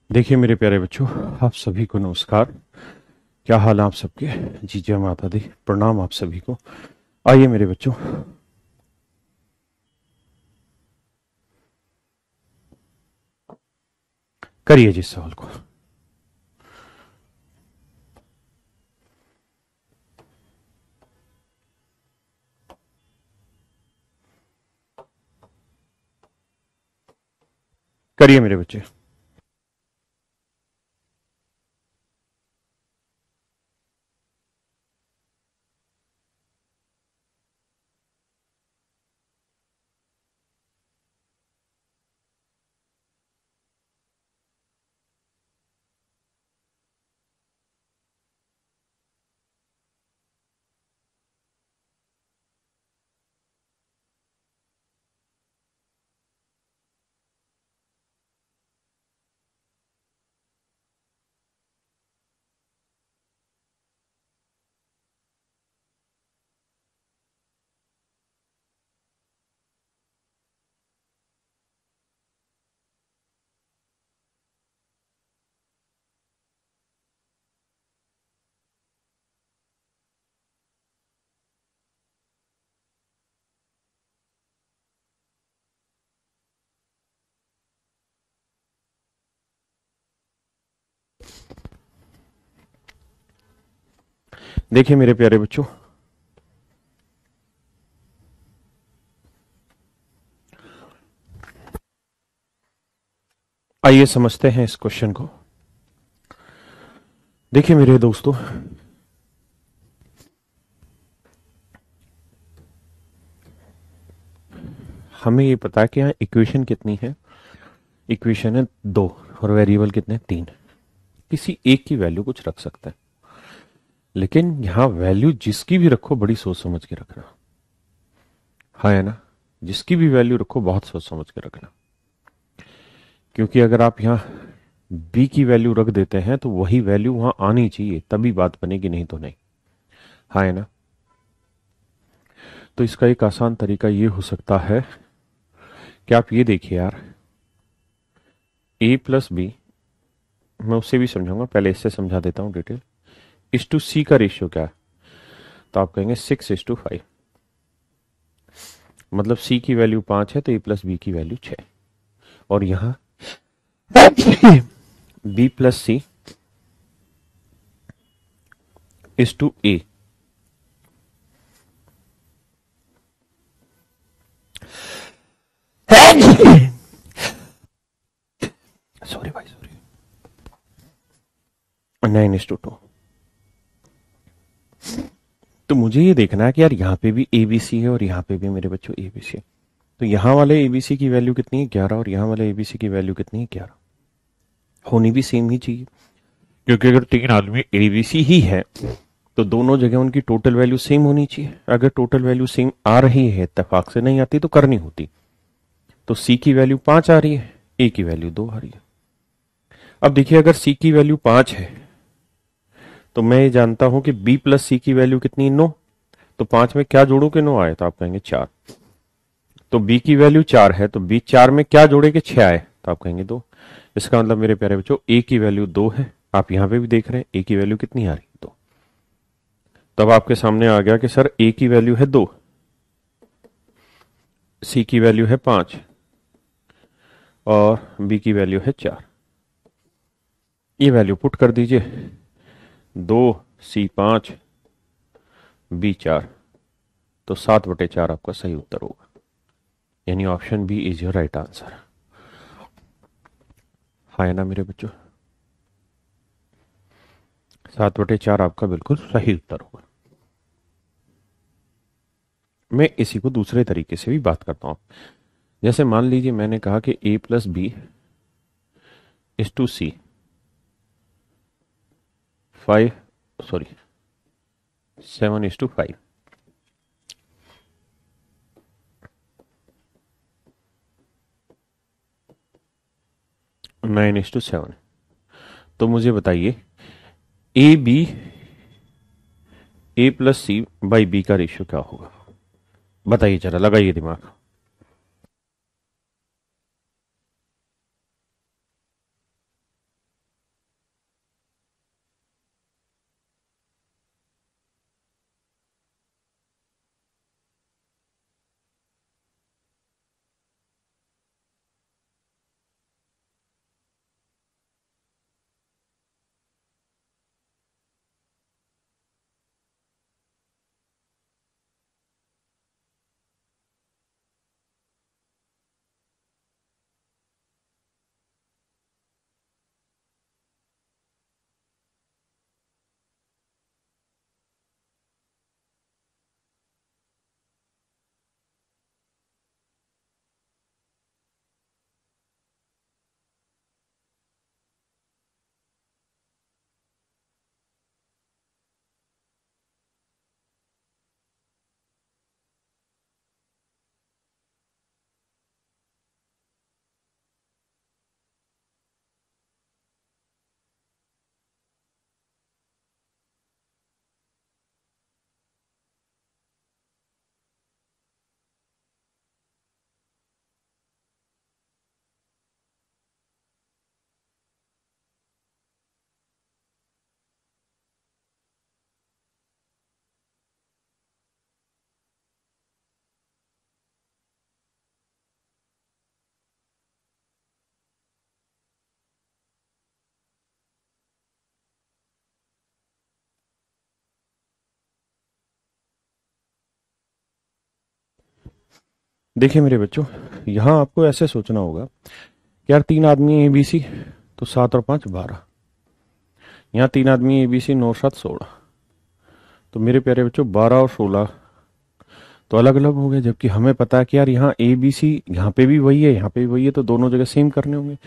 देखिए मेरे प्यारे बच्चों, आप सभी को नमस्कार। क्या हाल है आप सबके? जी जय माता दी, प्रणाम आप सभी को। आइए मेरे बच्चों, करिए जिस सवाल को। करिए मेरे बच्चे। देखिए मेरे प्यारे बच्चों, आइए समझते हैं इस क्वेश्चन को। देखिए मेरे दोस्तों, हमें ये पता है कि यहाँ इक्वेशन कितनी है। इक्वेशन है 2 और वेरिएबल कितने हैं? 3। किसी एक की वैल्यू कुछ रख सकते हैं, लेकिन यहां वैल्यू जिसकी भी रखो बड़ी सोच समझ के रखना। हाँ है ना? जिसकी भी वैल्यू रखो बहुत सोच समझ के रखना, क्योंकि अगर आप यहां बी की वैल्यू रख देते हैं तो वही वैल्यू वहां आनी चाहिए, तभी बात बनेगी, नहीं तो नहीं। हाँ है ना? तो इसका एक आसान तरीका ये हो सकता है कि आप ये देखिए यार, ए प्लस बी, मैं उससे भी समझाऊंगा, पहले इससे समझा देता हूं डिटेल। इस टू सी का रेशियो क्या है? तो आप कहेंगे 6:5। मतलब सी की वैल्यू 5 है तो ए प्लस बी की वैल्यू 6। और यहां B plus C is to A. Sorry भाई, सॉरी। 9:2। तो मुझे ये देखना है कि यार यहाँ पे भी एबीसी है और यहाँ पे भी मेरे बच्चों एबीसी है। तो यहाँ वाले एबीसी की वैल्यू कितनी है? 11। और यहाँ वाले एबीसी की वैल्यू कितनी है? 11। होनी भी सेम ही चाहिए, क्योंकि अगर 3 आदमी एबीसी ही है तो दोनों जगह उनकी टोटल वैल्यू सेम होनी चाहिए। अगर टोटल वैल्यू सेम आ रही है, इत्तेफाक से नहीं आती तो करनी होती। तो सी की वैल्यू 5 आ रही है, ए की वैल्यू 2 आ रही है। अब देखिए, अगर सी की वैल्यू 5 है तो मैं ये जानता हूं कि बी प्लस सी की वैल्यू कितनी है? 9। तो 5 में क्या जोड़ू कि 9 आए? तो आप कहेंगे 4। तो बी की वैल्यू 4 है तो बी 4 में क्या जोड़े कि 6 आए? तो आप कहेंगे 2। इसका मतलब मेरे प्यारे बच्चों, ए की वैल्यू 2 है। आप यहां पे भी देख रहे हैं ए की वैल्यू कितनी आ रही है? 2। तब आपके सामने आ गया कि सर ए की वैल्यू है 2, सी की वैल्यू है 5 और बी की वैल्यू है 4। ये वैल्यू पुट कर दीजिए, 2C5 B4। तो 7/4 आपका सही उत्तर होगा, यानी option B is your right answer. हाँ है ना मेरे बच्चों? 7/4 आपका बिल्कुल सही उत्तर होगा। मैं इसी को दूसरे तरीके से भी बात करता हूं। जैसे मान लीजिए मैंने कहा कि A plus B is to C 5, sorry 7:5। 9:7। तो मुझे बताइए, A B, A plus C by B का रेशियो क्या होगा? बताइए जरा, लगाइए दिमाग। देखिए मेरे बच्चों, यहां आपको ऐसे सोचना होगा कि यार तीन आदमी एबीसी, तो 7 और 5 12। यहाँ तीन आदमी एबीसी, 9 7 16। तो मेरे प्यारे बच्चों 12 और 16 तो अलग अलग हो गए, जबकि हमें पता है कि यार यहाँ ए बी सी यहाँ पे भी वही है, यहाँ पे भी वही है, तो दोनों जगह सेम करने होंगे।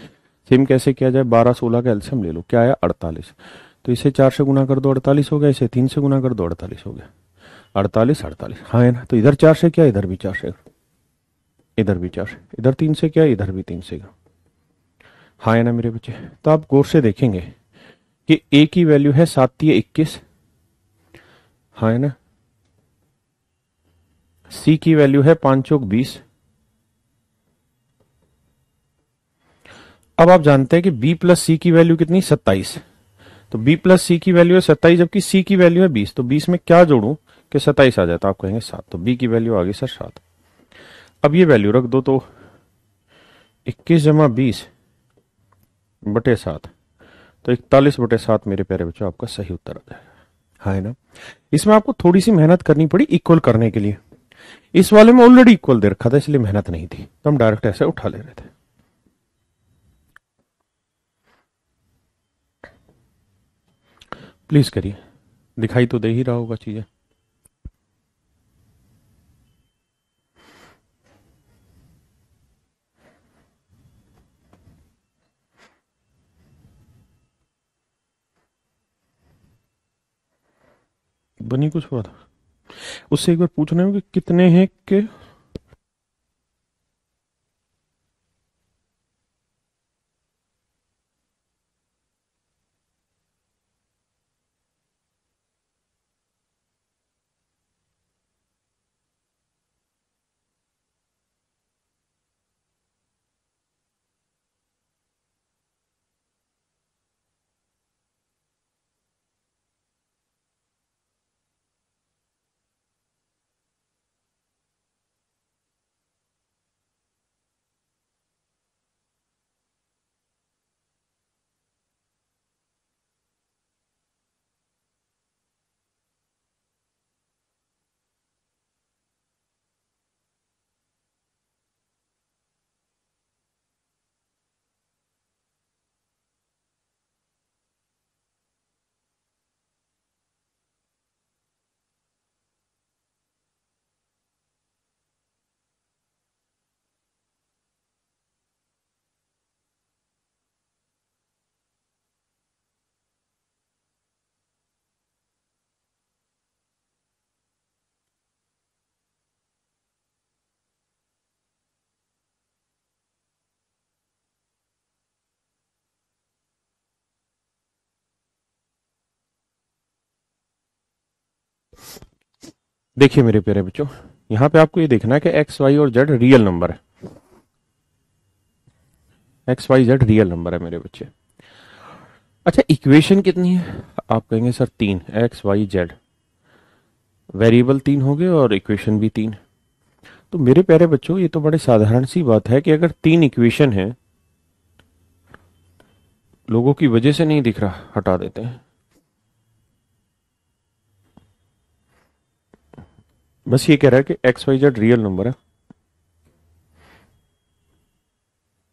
सेम कैसे किया जाए? 12 16 का एल्सियम ले लो, क्या आया? 48। तो इसे 4 से गुना कर दो, 48 हो गया। इसे 3 से गुना कर दो, 48 हो गया। 48 48, हाँ है ना? तो इधर 4 से क्या, इधर भी 4 से, इधर भी 4 से, इधर 3 से क्या, इधर भी 3 से। हाँ है ना मेरे बच्चे? तो आप गौर से देखेंगे कि ए की वैल्यू है 7 × 3 = 21। हाँ है ना? सी की वैल्यू है 5 × 4 = 20। अब आप जानते हैं कि बी प्लस सी की वैल्यू कितनी? 27। तो बी प्लस सी की वैल्यू है 27, जबकि सी की वैल्यू है 20। तो 20 में क्या जोड़ूं कि 27 आ जाए? तो आप कहेंगे 7। तो बी की वैल्यू आ गई सर 7। अब ये वैल्यू रख दो, तो 21 + 20/7, तो 41/7 मेरे प्यारे बच्चों आपका सही उत्तर आ जाएगा। हाँ है ना? इसमें आपको थोड़ी सी मेहनत करनी पड़ी इक्वल करने के लिए। इस वाले में ऑलरेडी इक्वल दे रखा था, इसलिए मेहनत नहीं थी, तो हम डायरेक्ट ऐसे उठा ले रहे थे। प्लीज करिए, दिखाई तो दे ही रहा होगा चीजें। बनी कुछ हुआ था? उससे एक बार पूछना है कि कितने हैं के। देखिए मेरे प्यारे बच्चों, यहां पे आपको ये देखना है कि एक्स वाई और जेड रियल नंबर है, X Y Z real number है मेरे बच्चे। अच्छा, इक्वेशन कितनी है? आप कहेंगे सर तीन, एक्स वाई जेड, वेरिएबल तीन हो गए और इक्वेशन भी तीन। तो मेरे प्यारे बच्चों, ये तो बड़े साधारण सी बात है कि अगर तीन इक्वेशन है, लोगों की वजह से नहीं दिख रहा, हटा देते हैं। बस ये कह रहा है कि X Y Z real number है,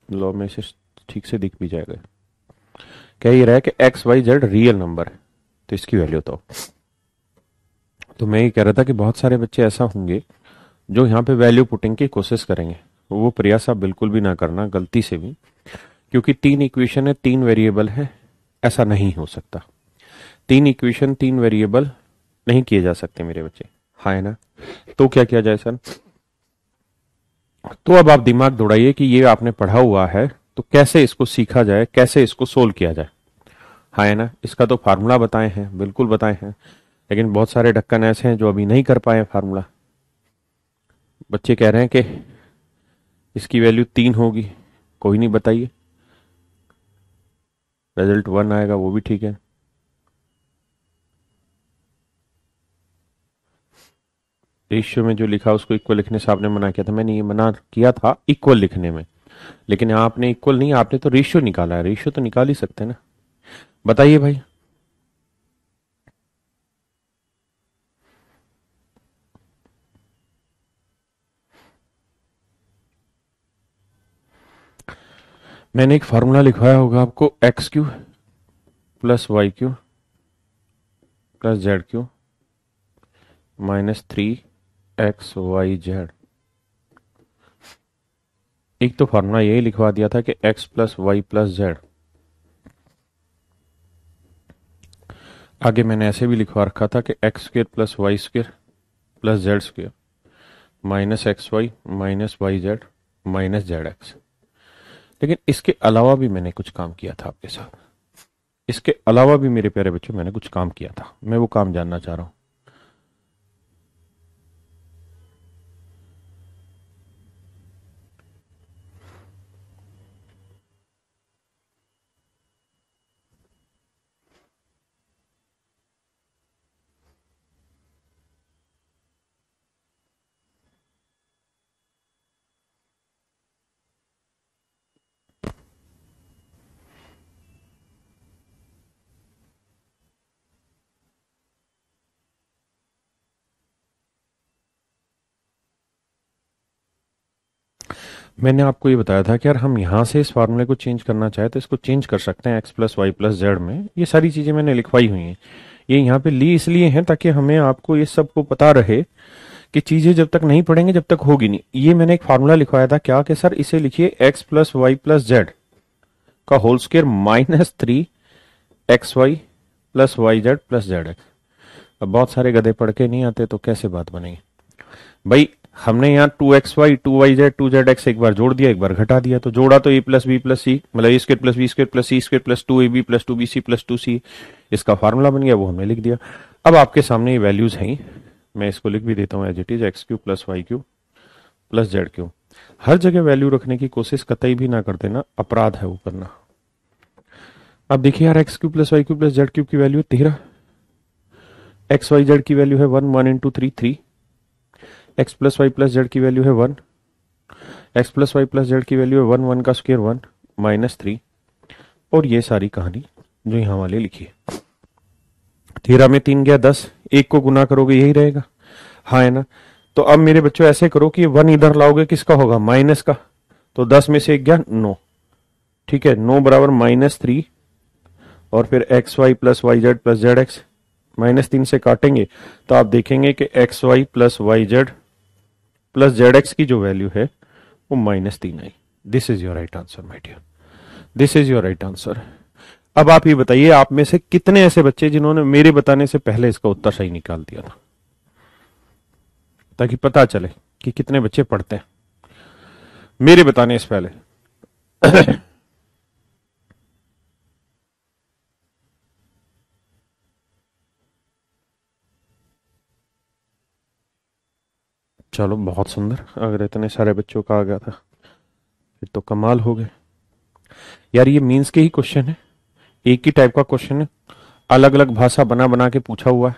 लॉ में से ठीक से दिख भी जाएगा। कह ये रहा है कि X Y Z real number है, तो इसकी वैल्यू तो मैं ये कह रहा था कि बहुत सारे बच्चे ऐसा होंगे जो यहाँ पे वैल्यू पुटिंग की कोशिश करेंगे। वो प्रयास आप बिल्कुल भी ना करना गलती से भी, क्योंकि तीन इक्वेशन है, तीन वेरिएबल है, ऐसा नहीं हो सकता। तीन इक्वेशन तीन वेरिएबल नहीं किए जा सकते मेरे बच्चे, हाँ है ना? तो क्या किया जाए सर? तो अब आप दिमाग दौड़ाइए कि ये आपने पढ़ा हुआ है, तो कैसे इसको सीखा जाए, कैसे इसको सोल्व किया जाए, हाँ है ना? इसका तो फार्मूला बताए हैं, बिल्कुल बताए हैं, लेकिन बहुत सारे ढक्कन ऐसे हैं जो अभी नहीं कर पाए फार्मूला। बच्चे कह रहे हैं कि इसकी वैल्यू तीन होगी, कोई नहीं, बताइए, रिजल्ट वन आएगा, वो भी ठीक है। रेशियो में जो लिखा उसको इक्वल लिखने से आपने मना किया था, मैंने ये मना किया था इक्वल लिखने में, लेकिन आपने इक्वल नहीं, आपने तो रेशियो निकाला है, रेशियो तो निकाल ही सकते हैं ना। बताइए भाई। मैंने एक फार्मूला लिखवाया होगा आपको, X cube plus Y cube plus Z cube -3 X Y Z. एक तो फार्मूला यही लिखवा दिया था कि X plus Y plus Z. आगे मैंने ऐसे भी लिखवा रखा था कि X square plus Y square plus Z square minus X Y minus Y Z minus Z X. लेकिन इसके अलावा भी मैंने कुछ काम किया था आपके साथ, इसके अलावा भी मेरे प्यारे बच्चों मैंने कुछ काम किया था, मैं वो काम जानना चाह रहा हूं। मैंने आपको ये बताया था कि यार हम यहां से इस फार्मूले को चेंज करना चाहे तो इसको चेंज कर सकते हैं X plus Y plus Z में। ये सारी चीजें मैंने लिखवाई हुई हैं, ये यहाँ पे ली इसलिए हैं ताकि हमें आपको ये सबको पता रहे कि चीजें जब तक नहीं पढ़ेंगे जब तक होगी नहीं। ये मैंने एक फार्मूला लिखवाया था क्या, कि सर इसे लिखिए X plus Y plus Z का whole square -3 X Y plus Y Z plus Z X. अब बहुत सारे गधे पढ़ के नहीं आते तो कैसे बात बनेगी भाई? हमने यहाँ 2xy 2yz 2zx एक बार जोड़ दिया, एक बार घटा दिया, तो जोड़ा तो a plus B plus C, मतलब A square plus B square plus C square plus 2ab plus 2bc plus 2c, इसका फार्मूला बन गया, वो हमने लिख दिया। अब आपके सामने ये वैल्यूज हैं, मैं इसको लिख भी देता हूँ as it is, X cube plus Y cube plus Z cube. हर जगह वैल्यू रखने की कोशिश कतई भी ना कर देना, अपराध है वो करना। अब देखिए यार, X cube plus Y cube plus Z Q की वैल्यू 13, एक्स वाई जेड की वैल्यू है 1, 1 into 3 3, X plus Y plus Z की वैल्यू है 1, X plus Y plus Z की वैल्यू है 1, 1 का स्क्वायर 1 -3, और ये सारी कहानी जो यहां वाले लिखी है। 13 में 3 गया 10, एक को गुना करोगे यही रहेगा, हाँ है ना? तो अब मेरे बच्चों ऐसे करो कि 1 इधर लाओगे किसका होगा, माइनस का, तो 10 में से एक गया 9, ठीक है, 9 बराबर -3, और फिर X Y plus Y Z plus Z X, -3 से काटेंगे तो आप देखेंगे कि X Y plus Y Z plus Z X की जो वैल्यू है वो -3 आई। This is your right answer my dear, this is your right answer. अब आप ये बताइए, आप में से कितने ऐसे बच्चे जिन्होंने मेरे बताने से पहले इसका उत्तर सही निकाल दिया था, ताकि पता चले कि कितने बच्चे पढ़ते हैं मेरे बताने से पहले। चलो बहुत सुंदर, अगर इतने सारे बच्चों का आ गया था फिर तो कमाल हो गए यार। ये मीन्स के ही क्वेश्चन है, एक ही टाइप का क्वेश्चन है, अलग अलग भाषा बना बना के पूछा हुआ है।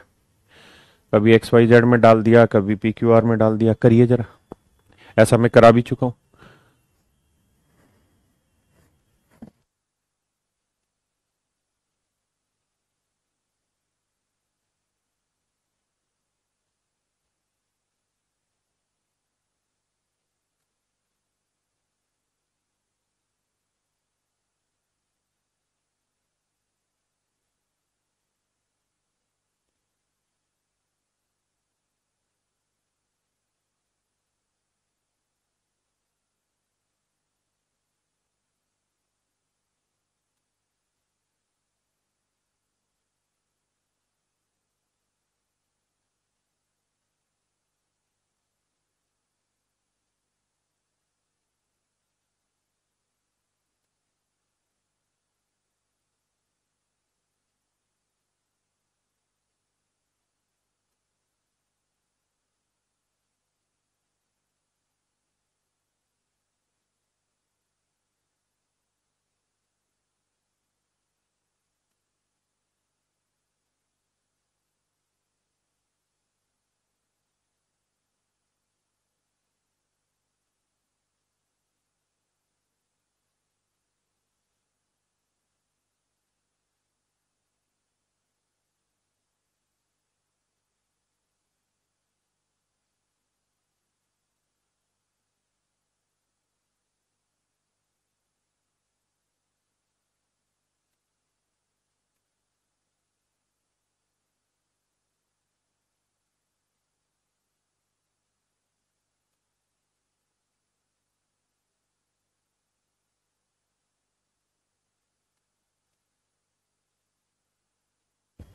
कभी एक्स वाई जेड में डाल दिया, कभी पी क्यू आर में डाल दिया। करिए जरा, ऐसा मैं करा भी चुका हूं।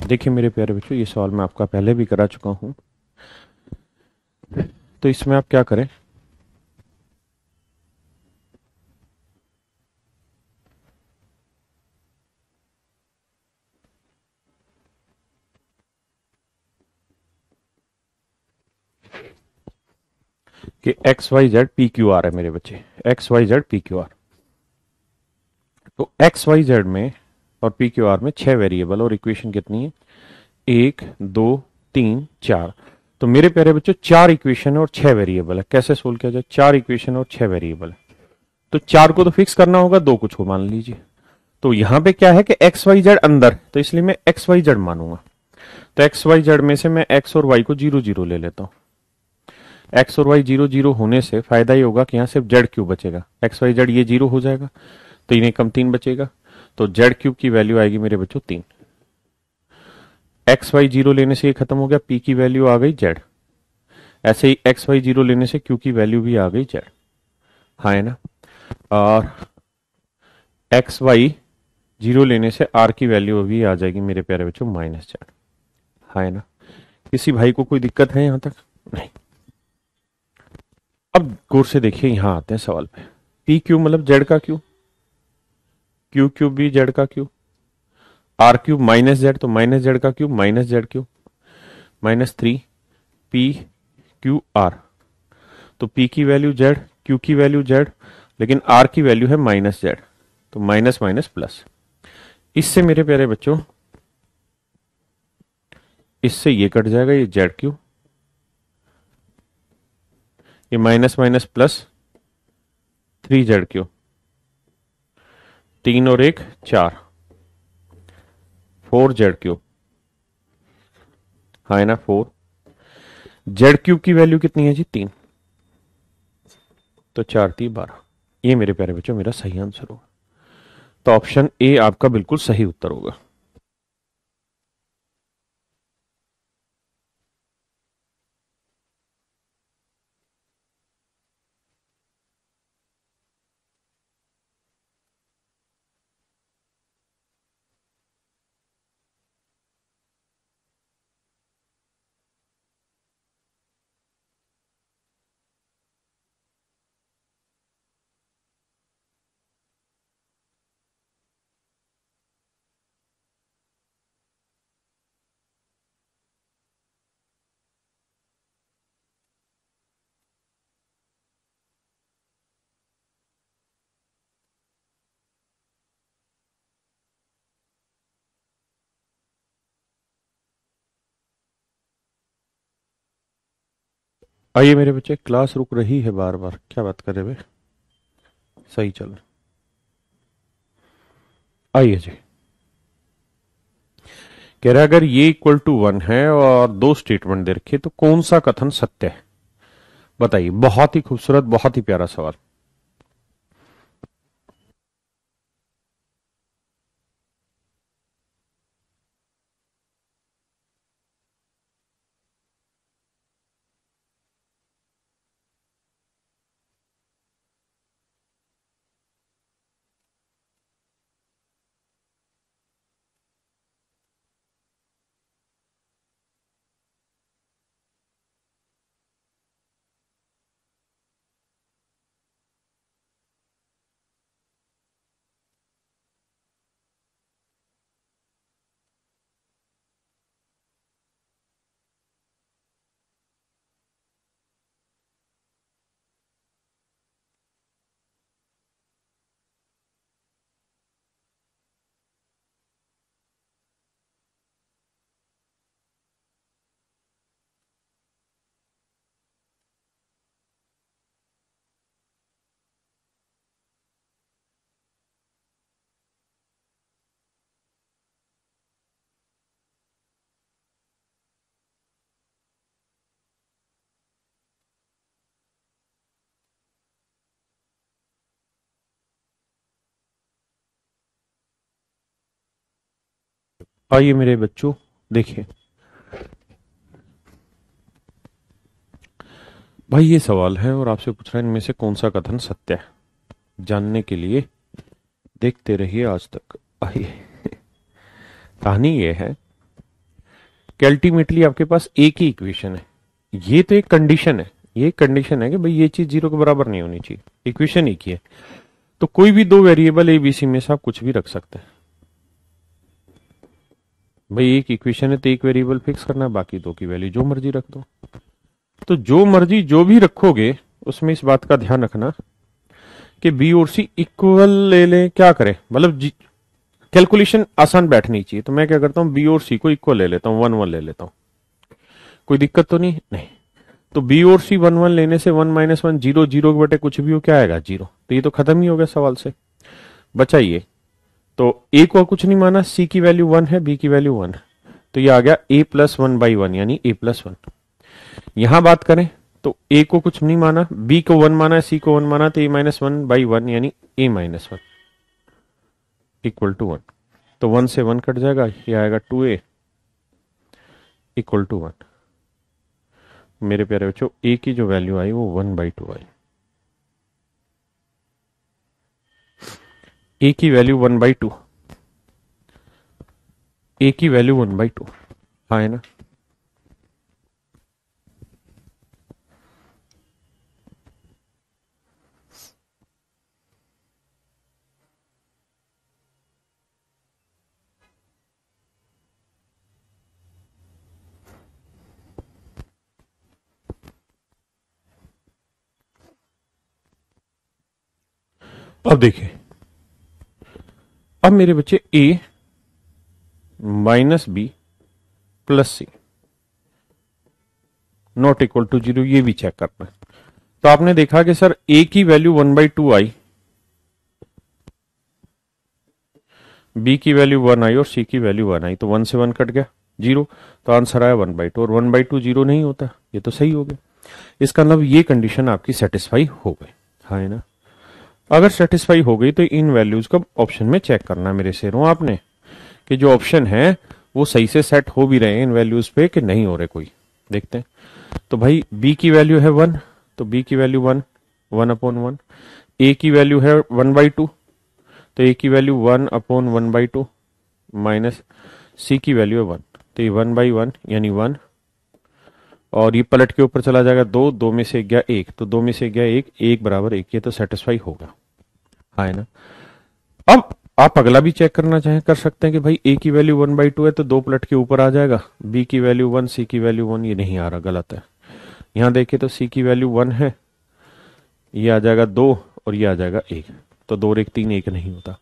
देखिए मेरे प्यारे बच्चों, ये सवाल मैं आपका पहले भी करा चुका हूं। तो इसमें आप क्या करें कि X Y Z P Q R है मेरे बच्चे, X Y Z P Q R. तो एक्स वाई जेड में और पी क्यू आर में 6 वेरिएबल और इक्वेशन कितनी है? 1, 2, 3, 4। तो मेरे प्यारे बच्चों 4 इक्वेशन और 6 वेरिएबल है। कैसे सोल्व किया जाए? 4 इक्वेशन और 6 वेरिएबल है, तो 4 को तो फिक्स करना होगा, 2 को छो मान लीजिए। तो यहां पे क्या है कि एक्स वाई जेड अंदर, तो इसलिए मैं एक्स वाई जेड मानूंगा। तो एक्स वाई जेड में से मैं एक्स और वाई को 0, 0 ले लेता हूं। एक्स और वाई 0, 0 होने से फायदा ही होगा कि यहां सिर्फ जेड क्यूब बचेगा। एक्स वाई जेड ये 0 हो जाएगा, 3 × 1 = 3 बचेगा। तो जेड क्यूब की वैल्यू आएगी मेरे बच्चों 3। एक्स वाई 0 लेने से ये खत्म हो गया, पी की वैल्यू आ गई जेड। ऐसे ही एक्स वाई 0 लेने से क्यू की वैल्यू भी आ गई जेड। हाँ है ना? और एक्स वाई 0 लेने से आर की वैल्यू भी आ जाएगी मेरे प्यारे बच्चों -जेड। हाँ है ना? किसी भाई को कोई दिक्कत है यहां तक? नहीं। अब गौर से देखिए, यहां आते हैं सवाल पे। पी क्यू मतलब जेड का क्यू, क्यू क्यूब भी जेड का cube, R cube minus Z, तो माइनस जेड का cube minus Z cube, -3 P Q R. तो पी की वैल्यू जेड, क्यू की वैल्यू जेड, लेकिन आर की वैल्यू है -जेड, तो माइनस माइनस प्लस। इससे मेरे प्यारे बच्चों, इससे ये कट जाएगा, ये जेड क्यू, ये minus minus plus 3 Z cube, 3 और 1 4, 4 जेड क्यू। हाँ है ना? 4 जेड क्यूब की वैल्यू कितनी है जी? 3। तो 4×3 = 12। ये मेरे प्यारे बच्चों मेरा सही आंसर होगा। तो ऑप्शन ए आपका बिल्कुल सही उत्तर होगा। आइए मेरे बच्चे, क्लास रुक रही है बार बार, क्या बात कर रहे भाई? सही चल रहा। आइए जी, कह रहा है अगर ये इक्वल टू 1 है और दो स्टेटमेंट दे रखे तो कौन सा कथन सत्य है? बताइए। बहुत ही खूबसूरत, बहुत ही प्यारा सवाल। आइए मेरे बच्चों, देखिए भाई, ये सवाल है और आपसे पूछ रहा है इनमें से कौन सा कथन सत्य है। जानने के लिए देखते रहिए आज तक। आइए, कहानी ये है कि अल्टीमेटली आपके पास एक ही इक्वेशन है। ये तो एक कंडीशन है, ये कंडीशन है कि भाई ये चीज जीरो के बराबर नहीं होनी चाहिए। इक्वेशन एक ही है, तो कोई भी दो वेरिएबल एबीसी में से आप कुछ भी रख सकते हैं। भाई एक इक्वेशन है तो एक वेरिएबल फिक्स करना है, बाकी दो की वैल्यू जो मर्जी रख दो। तो जो मर्जी जो भी रखोगे उसमें इस बात का ध्यान रखना कि बी और सी इक्वल ले लें। क्या करें, मतलब कैलकुलेशन आसान बैठनी चाहिए। तो मैं क्या करता हूं, बी और सी को इक्वल ले लेता हूं, 1 1 ले लेता हूं। कोई दिक्कत तो नहीं? नहीं। तो बी और सी 1 1 लेने से 1 -1 0 0 के बटे कुछ भी हो, क्या आएगा? 0। तो ये तो खत्म ही हो गया सवाल से। बचाइए। तो ए को कुछ नहीं माना, सी की वैल्यू 1 है, बी की वैल्यू 1 है, तो ये आ गया a प्लस 1/1 यानी a+1। यहां बात करें तो a को कुछ नहीं माना, b को 1 माना, c को 1 माना, तो a-1/1 यानी a-1 इक्वल टू 1। तो 1 से 1 कट जाएगा, ये आएगा 2a इक्वल टू 1। मेरे प्यारे बच्चों, a की जो वैल्यू आई वो 1/2 आई। a की वैल्यू 1/2, a की वैल्यू 1/2, हाँ है ना? अब देखिए, अब मेरे बच्चे a minus B plus C not equal to 0, ये भी चेक करना है। तो आपने देखा कि सर a की वैल्यू 1/2 आई, b की वैल्यू 1 आई और c की वैल्यू 1 आई, तो 1 से 1 कट गया, 0। तो आंसर आया 1/2, और 1/2 0 नहीं होता, ये तो सही हो गया। इसका मतलब ये कंडीशन आपकी सेटिस्फाई हो गई, हाँ है ना? अगर सेटिस्फाई हो गई तो इन वैल्यूज का ऑप्शन में चेक करना मेरे शेरों आपने, कि जो ऑप्शन है वो सही से सेट हो भी रहे हैं इन वैल्यूज पे कि नहीं हो रहे। कोई देखते हैं। तो भाई b की वैल्यू है 1, तो b की वैल्यू 1, 1/1। a की वैल्यू है 1/2, तो a की वैल्यू 1/1/2 माइनस c की वैल्यू है 1, तो ये 1/1 यानी 1, और ये पलट के ऊपर चला जाएगा 2, 2 में से गया 1, तो 2 में से गया 1, 1 बराबर 1, ये तो सेटिस्फाई होगा, हाँ है ना? अब आप अगला भी चेक करना चाहें कर सकते हैं कि भाई a की वैल्यू 1/2 है तो 2 पलट के ऊपर आ जाएगा, b की वैल्यू 1, c की वैल्यू 1, ये नहीं आ रहा, गलत है। यहां देखिए तो c की वैल्यू 1 है, ये आ जाएगा 2 और ये आ जाएगा 1, तो 2 और 1 3, 1 नहीं होता।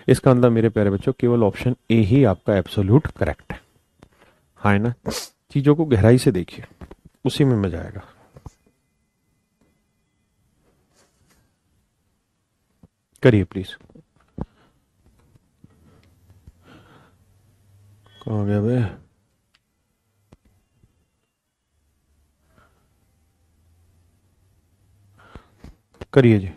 इसका अंदर मेरे प्यारे बच्चों केवल ऑप्शन ए ही आपका एब्सोल्यूट करेक्ट है, हाँ है ना? चीजों को गहराई से देखिए, उसी में मजा आएगा। करिए प्लीज। कहाँ हो गया बे? करिए जी।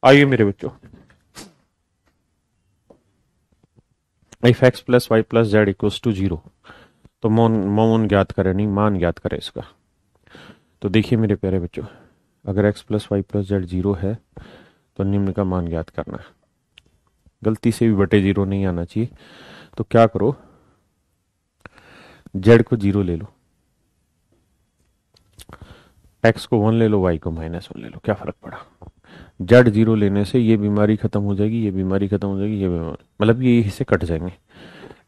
आइए मेरे बच्चों, if X plus Y plus Z equals to zero, तो मौन ज्ञात करें, नहीं मान ज्ञात करें इसका। तो देखिए मेरे प्यारे बच्चों, अगर X plus Y plus Z zero है तो निम्न का मान ज्ञात करना है। गलती से भी बटे जीरो नहीं आना चाहिए। तो क्या करो, जेड को जीरो ले लो, एक्स को वन ले लो, वाई को माइनस वन ले लो, क्या फर्क पड़ा। जेड जीरो लेने से ये बीमारी खत्म हो जाएगी, ये बीमारी खत्म हो जाएगी, ये बीमारी, मतलब ये हिस्से कट जाएंगे।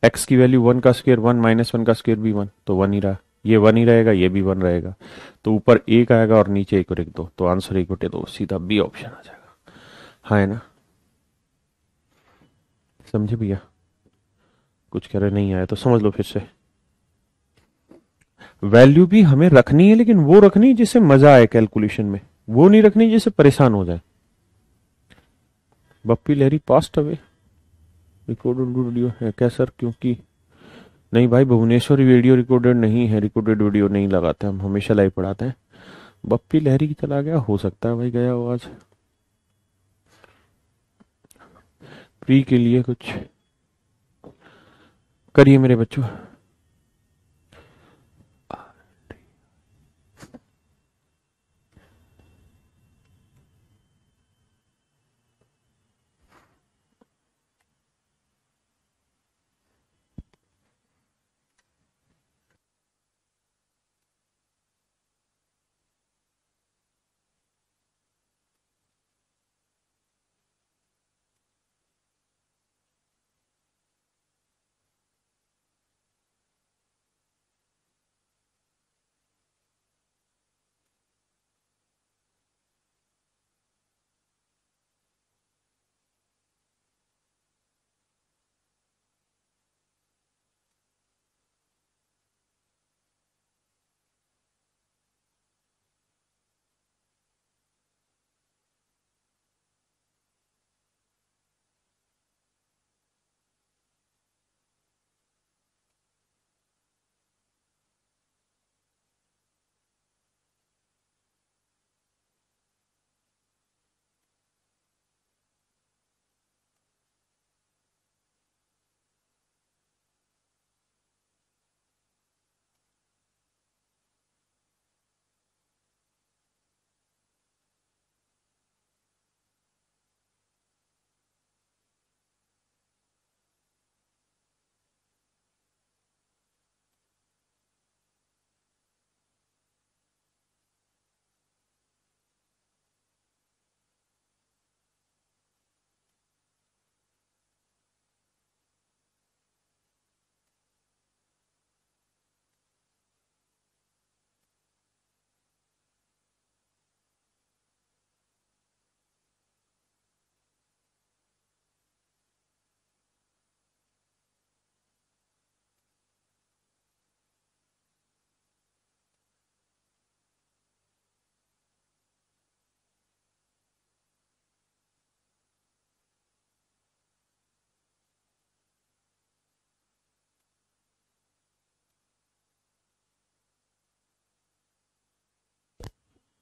एक्स की वैल्यू वन का स्क्वायर वन, माइनस वन का स्क्वायर भी वन, तो वन ही रहा। ये वन ही रहेगा, ये भी वन रहेगा। तो ऊपर एक आएगा और नीचे एक और एक दो, तो आंसर एक बटे दो, सीधा बी ऑप्शन आ जाएगा। हाँ है ना? समझे भैया? कुछ कह रहे नहीं आया तो समझ लो फिर से। वैल्यू भी हमें रखनी है, लेकिन वो रखनी है जिससे मजा आए कैलकुलेशन में, वो नहीं रखनी जिससे परेशान हो जाए। Bappi Lahiri passed away, recorded video है क्या सर? क्योंकि नहीं भाई, भुवनेश्वरी वीडियो रिकॉर्डेड नहीं है, रिकॉर्डेड वीडियो नहीं लगाते हम, हमेशा लाइव पढ़ाते हैं। बप्पी लहरी की चला गया, हो सकता है भाई गया हो आज प्री के लिए कुछ। करिए मेरे बच्चों।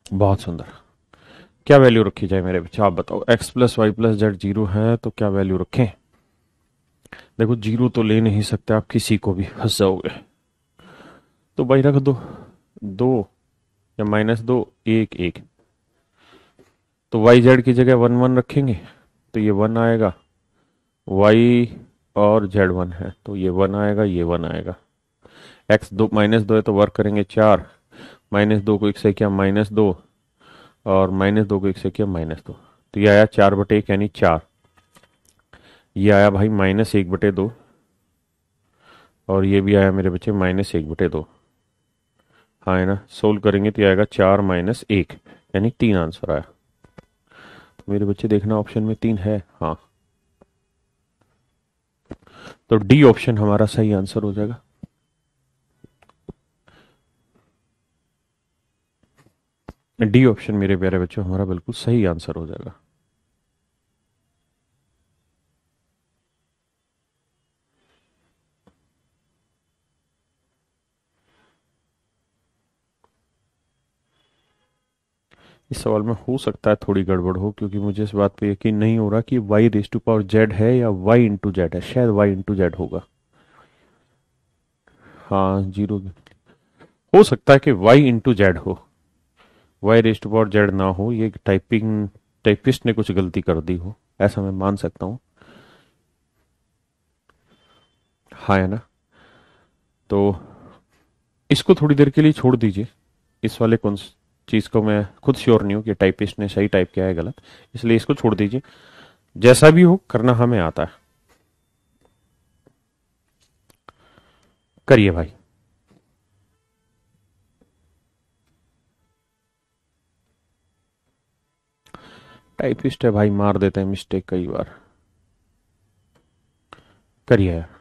बहुत सुंदर। क्या वैल्यू रखी जाए मेरे बच्चे, आप बताओ। X plus Y plus Z zero है तो क्या वैल्यू रखें? देखो जीरो तो ले नहीं सकते आप, किसी को भी फंस जाओगे। तो भाई रख दो, दो या माइनस दो, एक एक। तो वाई जेड की जगह वन वन रखेंगे तो ये वन आएगा। वाई और जेड वन है तो ये वन आएगा, ये वन आएगा। एक्स दो माइनस दो है तो वर्क करेंगे चार। माइनस दो को एक से किया माइनस दो, और माइनस दो को एक से किया माइनस दो। तो ये आया चार बटे एक यानी चार। ये आया भाई माइनस एक बटे दो, और ये भी आया मेरे बच्चे माइनस एक बटे दो। हाँ है ना, सोल्व करेंगे तो ये आएगा चार माइनस एक, यानी तीन आंसर आया। मेरे बच्चे देखना ऑप्शन में तीन है, हाँ। तो डी ऑप्शन हमारा सही आंसर हो जाएगा। डी ऑप्शन मेरे प्यारे बच्चों हमारा बिल्कुल सही आंसर हो जाएगा। इस सवाल में हो सकता है थोड़ी गड़बड़ हो, क्योंकि मुझे इस बात पे यकीन नहीं हो रहा कि y raise to power Z है या y इंटू जेड है। शायद y इंटू जेड होगा। हाँ जीरो। हो सकता है कि y इंटू जेड हो, y raise to power Z ना हो। ये टाइपिस्ट ने कुछ गलती कर दी हो, ऐसा मैं मान सकता हूँ। हाँ है ना। तो इसको थोड़ी देर के लिए छोड़ दीजिए। इस वाले कौन चीज़ को मैं खुद श्योर नहीं हूँ कि टाइपिस्ट ने सही टाइप किया है गलत, इसलिए इसको छोड़ दीजिए। जैसा भी हो करना हमें आता है। करिए भाई। टाइपिस्ट है भाई, मार देते हैं मिस्टेक कई बार। करिए यार।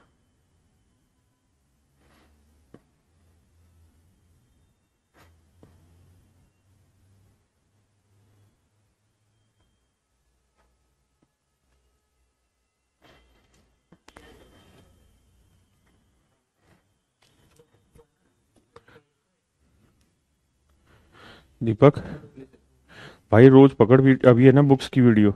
दीपक भाई रोज पकड़ भी अभी है ना बुक्स की वीडियो।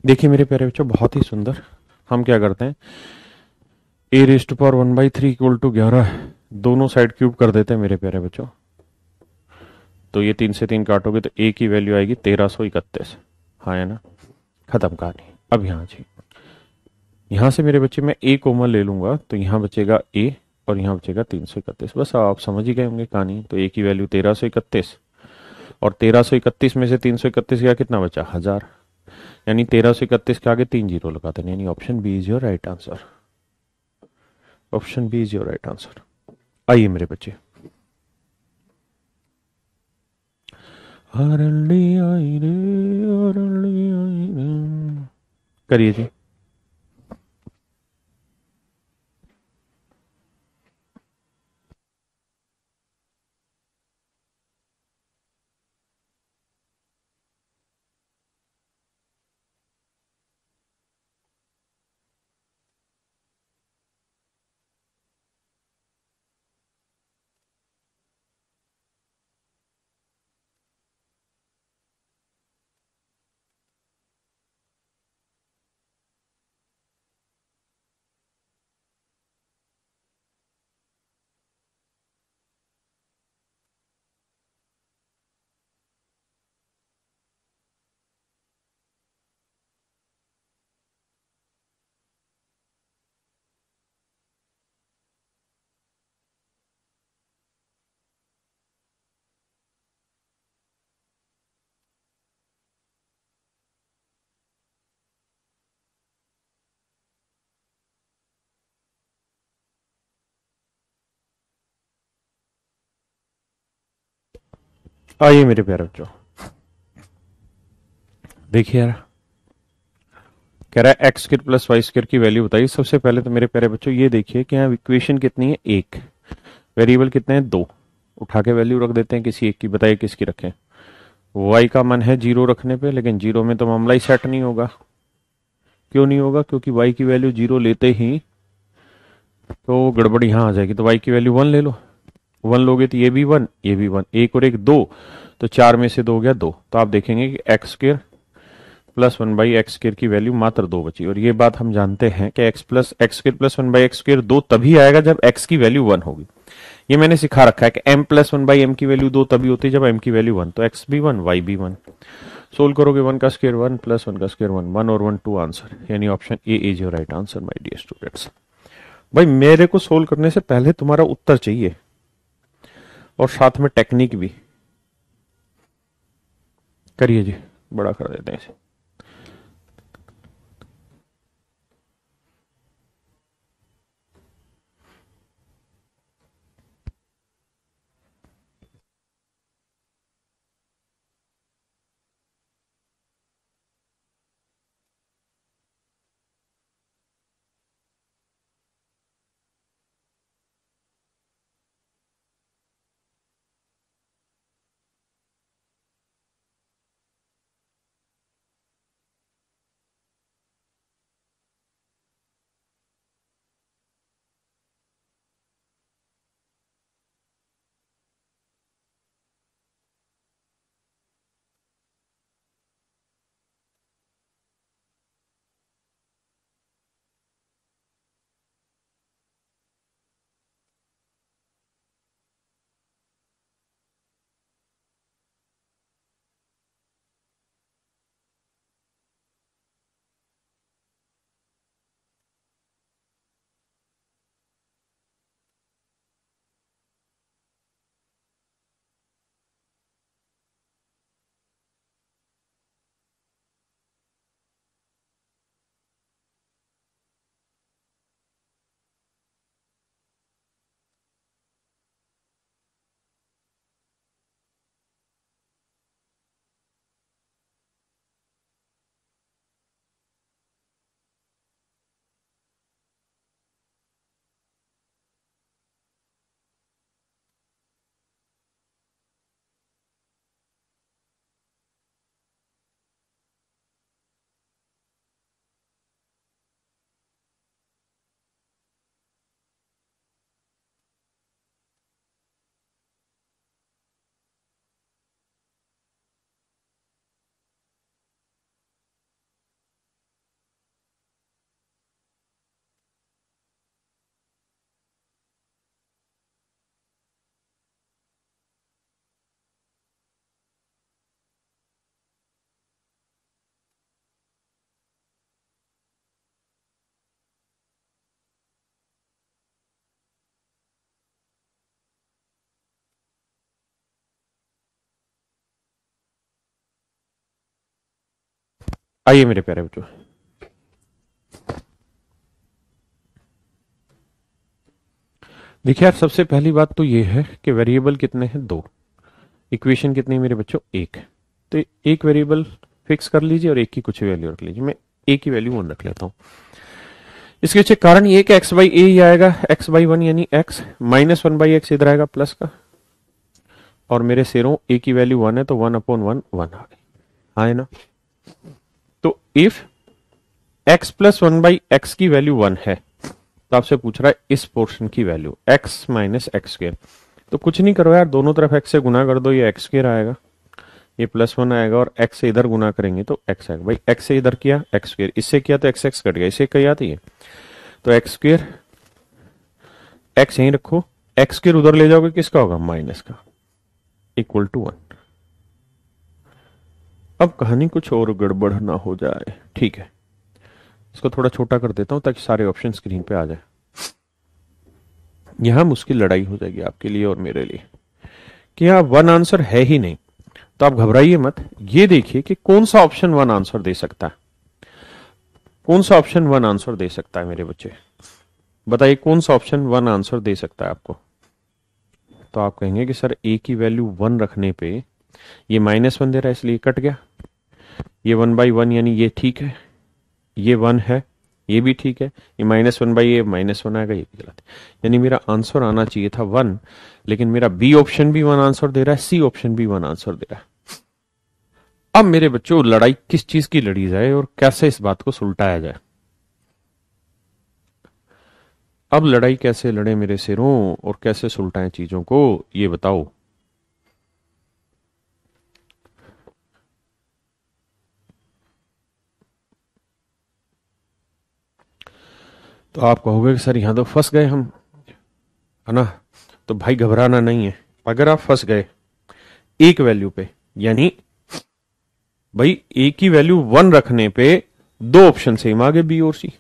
देखिए मेरे प्यारे बच्चों, बहुत ही सुंदर। हम क्या करते हैं, A raise to power 1/3 equal to 11 दोनों साइड क्यूब कर देते हैं मेरे प्यारे बच्चों। तो ये 3 से 3 काटोगे तो ए की वैल्यू आएगी 1331। हाँ है ना, खत्म कहानी। अब यहाँ जी, यहाँ से मेरे बच्चे मैं ए कॉमन ले लूंगा तो यहाँ बचेगा ए और यहाँ बचेगा 331। बस आप समझ ही गए होंगे कहानी। तो ए की वैल्यू 1331 और 1331 में से 331 गया, कितना बचा, 1000। यानी 1331 के आगे 3 जीरो लगा देना, यानी option B is your right answer. Option B is your right answer. आइए मेरे बच्चे, हरली आई रे, हरली आई रे, करिए जी। आइए मेरे प्यारे बच्चों, देखिए यार, कह रहा है X square plus Y square की वैल्यू बताइए। सबसे पहले तो मेरे प्यारे बच्चों ये देखिए कि यहाँ इक्वेशन कितनी है, एक। वेरिएबल कितने हैं, दो। उठा के वैल्यू रख देते हैं किसी एक की, बताइए किसकी रखें। वाई का मन है जीरो रखने पे, लेकिन जीरो में तो मामला ही सेट नहीं होगा। क्यों नहीं होगा, क्योंकि वाई की वैल्यू जीरो लेते ही तो गड़बड़ यहाँ आ जाएगी। तो वाई की वैल्यू वन ले लो, वन लोगे तो ये भी वन, ये भी वन, एक और एक दो, तो चार में से दो गया दो। तो आप देखेंगे कि एक्स स्क्र प्लस 1/x² की वैल्यू मात्र दो बची। और ये बात हम जानते हैं कि x² प्लस 1/x² दो तभी आएगा जब x की वैल्यू वन होगी। ये मैंने सिखा रखा है कि m प्लस 1/m की वैल्यू दो तभी होती है जब m की वैल्यू वन। तो x भी वन, y भी वन। सोल्व करोगे, वन का स्क्वायर वन प्लस वन का स्क्वायर वन, वन और वन टू आंसर, यानी option A is your right answer my dear students. भाई मेरे को सोल्व करने से पहले तुम्हारा उत्तर चाहिए और साथ में टेक्निक भी। करिए जी, बड़ा कर देते हैं इसे। आइए मेरे प्यारे बच्चों, देखिए यार, सबसे पहली बात तो ये है कि वेरिएबल कितने हैं, दो। इक्वेशन कितनी है मेरे बच्चों, एक। तो एक वेरिएबल फिक्स कर लीजिए और एक की कुछ वैल्यू रख लीजिए। मैं ए की वैल्यू 1 रख लेता हूं। इसके पीछे कारण ये कि एक्स बाई ए ही आएगा, एक्स बाई 1 यानी एक्स माइनस 1 बाई एक्स इधर आएगा प्लस का, और मेरे सिरों ए की वैल्यू 1 है तो 1/1 1 आ गई, हाँ है ना। तो if x plus 1 by x की वैल्यू 1 है तो आपसे पूछ रहा है इस पोर्शन की value x minus x square. तो कुछ नहीं करो यार, दोनों तरफ x से गुना कर दो, ये एक्स स्क्र आएगा, ये +1 आएगा, और x से इधर गुना करेंगे तो x आएगा। भाई x से इधर किया एक्स स्क्र, इससे किया तो x कट गया, इसे किया तो ये, तो एक्स स्क्र, x यहीं रखो, एक्स स्क्र उधर ले जाओगे किसका होगा, माइनस का, इक्वल टू 1। अब कहानी कुछ और गड़बड़ ना हो जाए, ठीक है। इसको थोड़ा छोटा कर देता हूं ताकि सारे ऑप्शन स्क्रीन पे आ जाए। यहां मुश्किल लड़ाई हो जाएगी आपके लिए और मेरे लिए कि यहां वन आंसर है ही नहीं, तो आप घबराइए मत। ये देखिए कि कौन सा ऑप्शन वन आंसर दे सकता है, कौन सा ऑप्शन वन आंसर दे सकता है मेरे बच्चे, बताइए कौन सा ऑप्शन वन आंसर दे सकता है आपको। तो आप कहेंगे कि सर ए की वैल्यू 1 रखने पे ये -1 दे रहा है इसलिए कट गया, ये 1/1 यानी ये ठीक है, ये 1 है, ये भी ठीक है, ये -1 बाई ये -1 आएगा, ये भी गलत है। यानी मेरा आंसर आना चाहिए था 1, लेकिन मेरा बी ऑप्शन भी 1 आंसर दे रहा है, सी ऑप्शन भी 1 आंसर दे रहा है। अब मेरे बच्चों लड़ाई किस चीज की लड़ी जाए और कैसे इस बात को सुलटाया जाए। अब लड़ाई कैसे लड़े मेरे सिरों और कैसे सुलटाएं चीजों को, ये बताओ। तो आप कहोगे कि सर यहां तो फंस गए हम, है ना। तो भाई घबराना नहीं है, अगर आप फंस गए एक वैल्यू पे, यानी भाई ए की वैल्यू 1 रखने पे दो ऑप्शन सेम आगे बी और सी,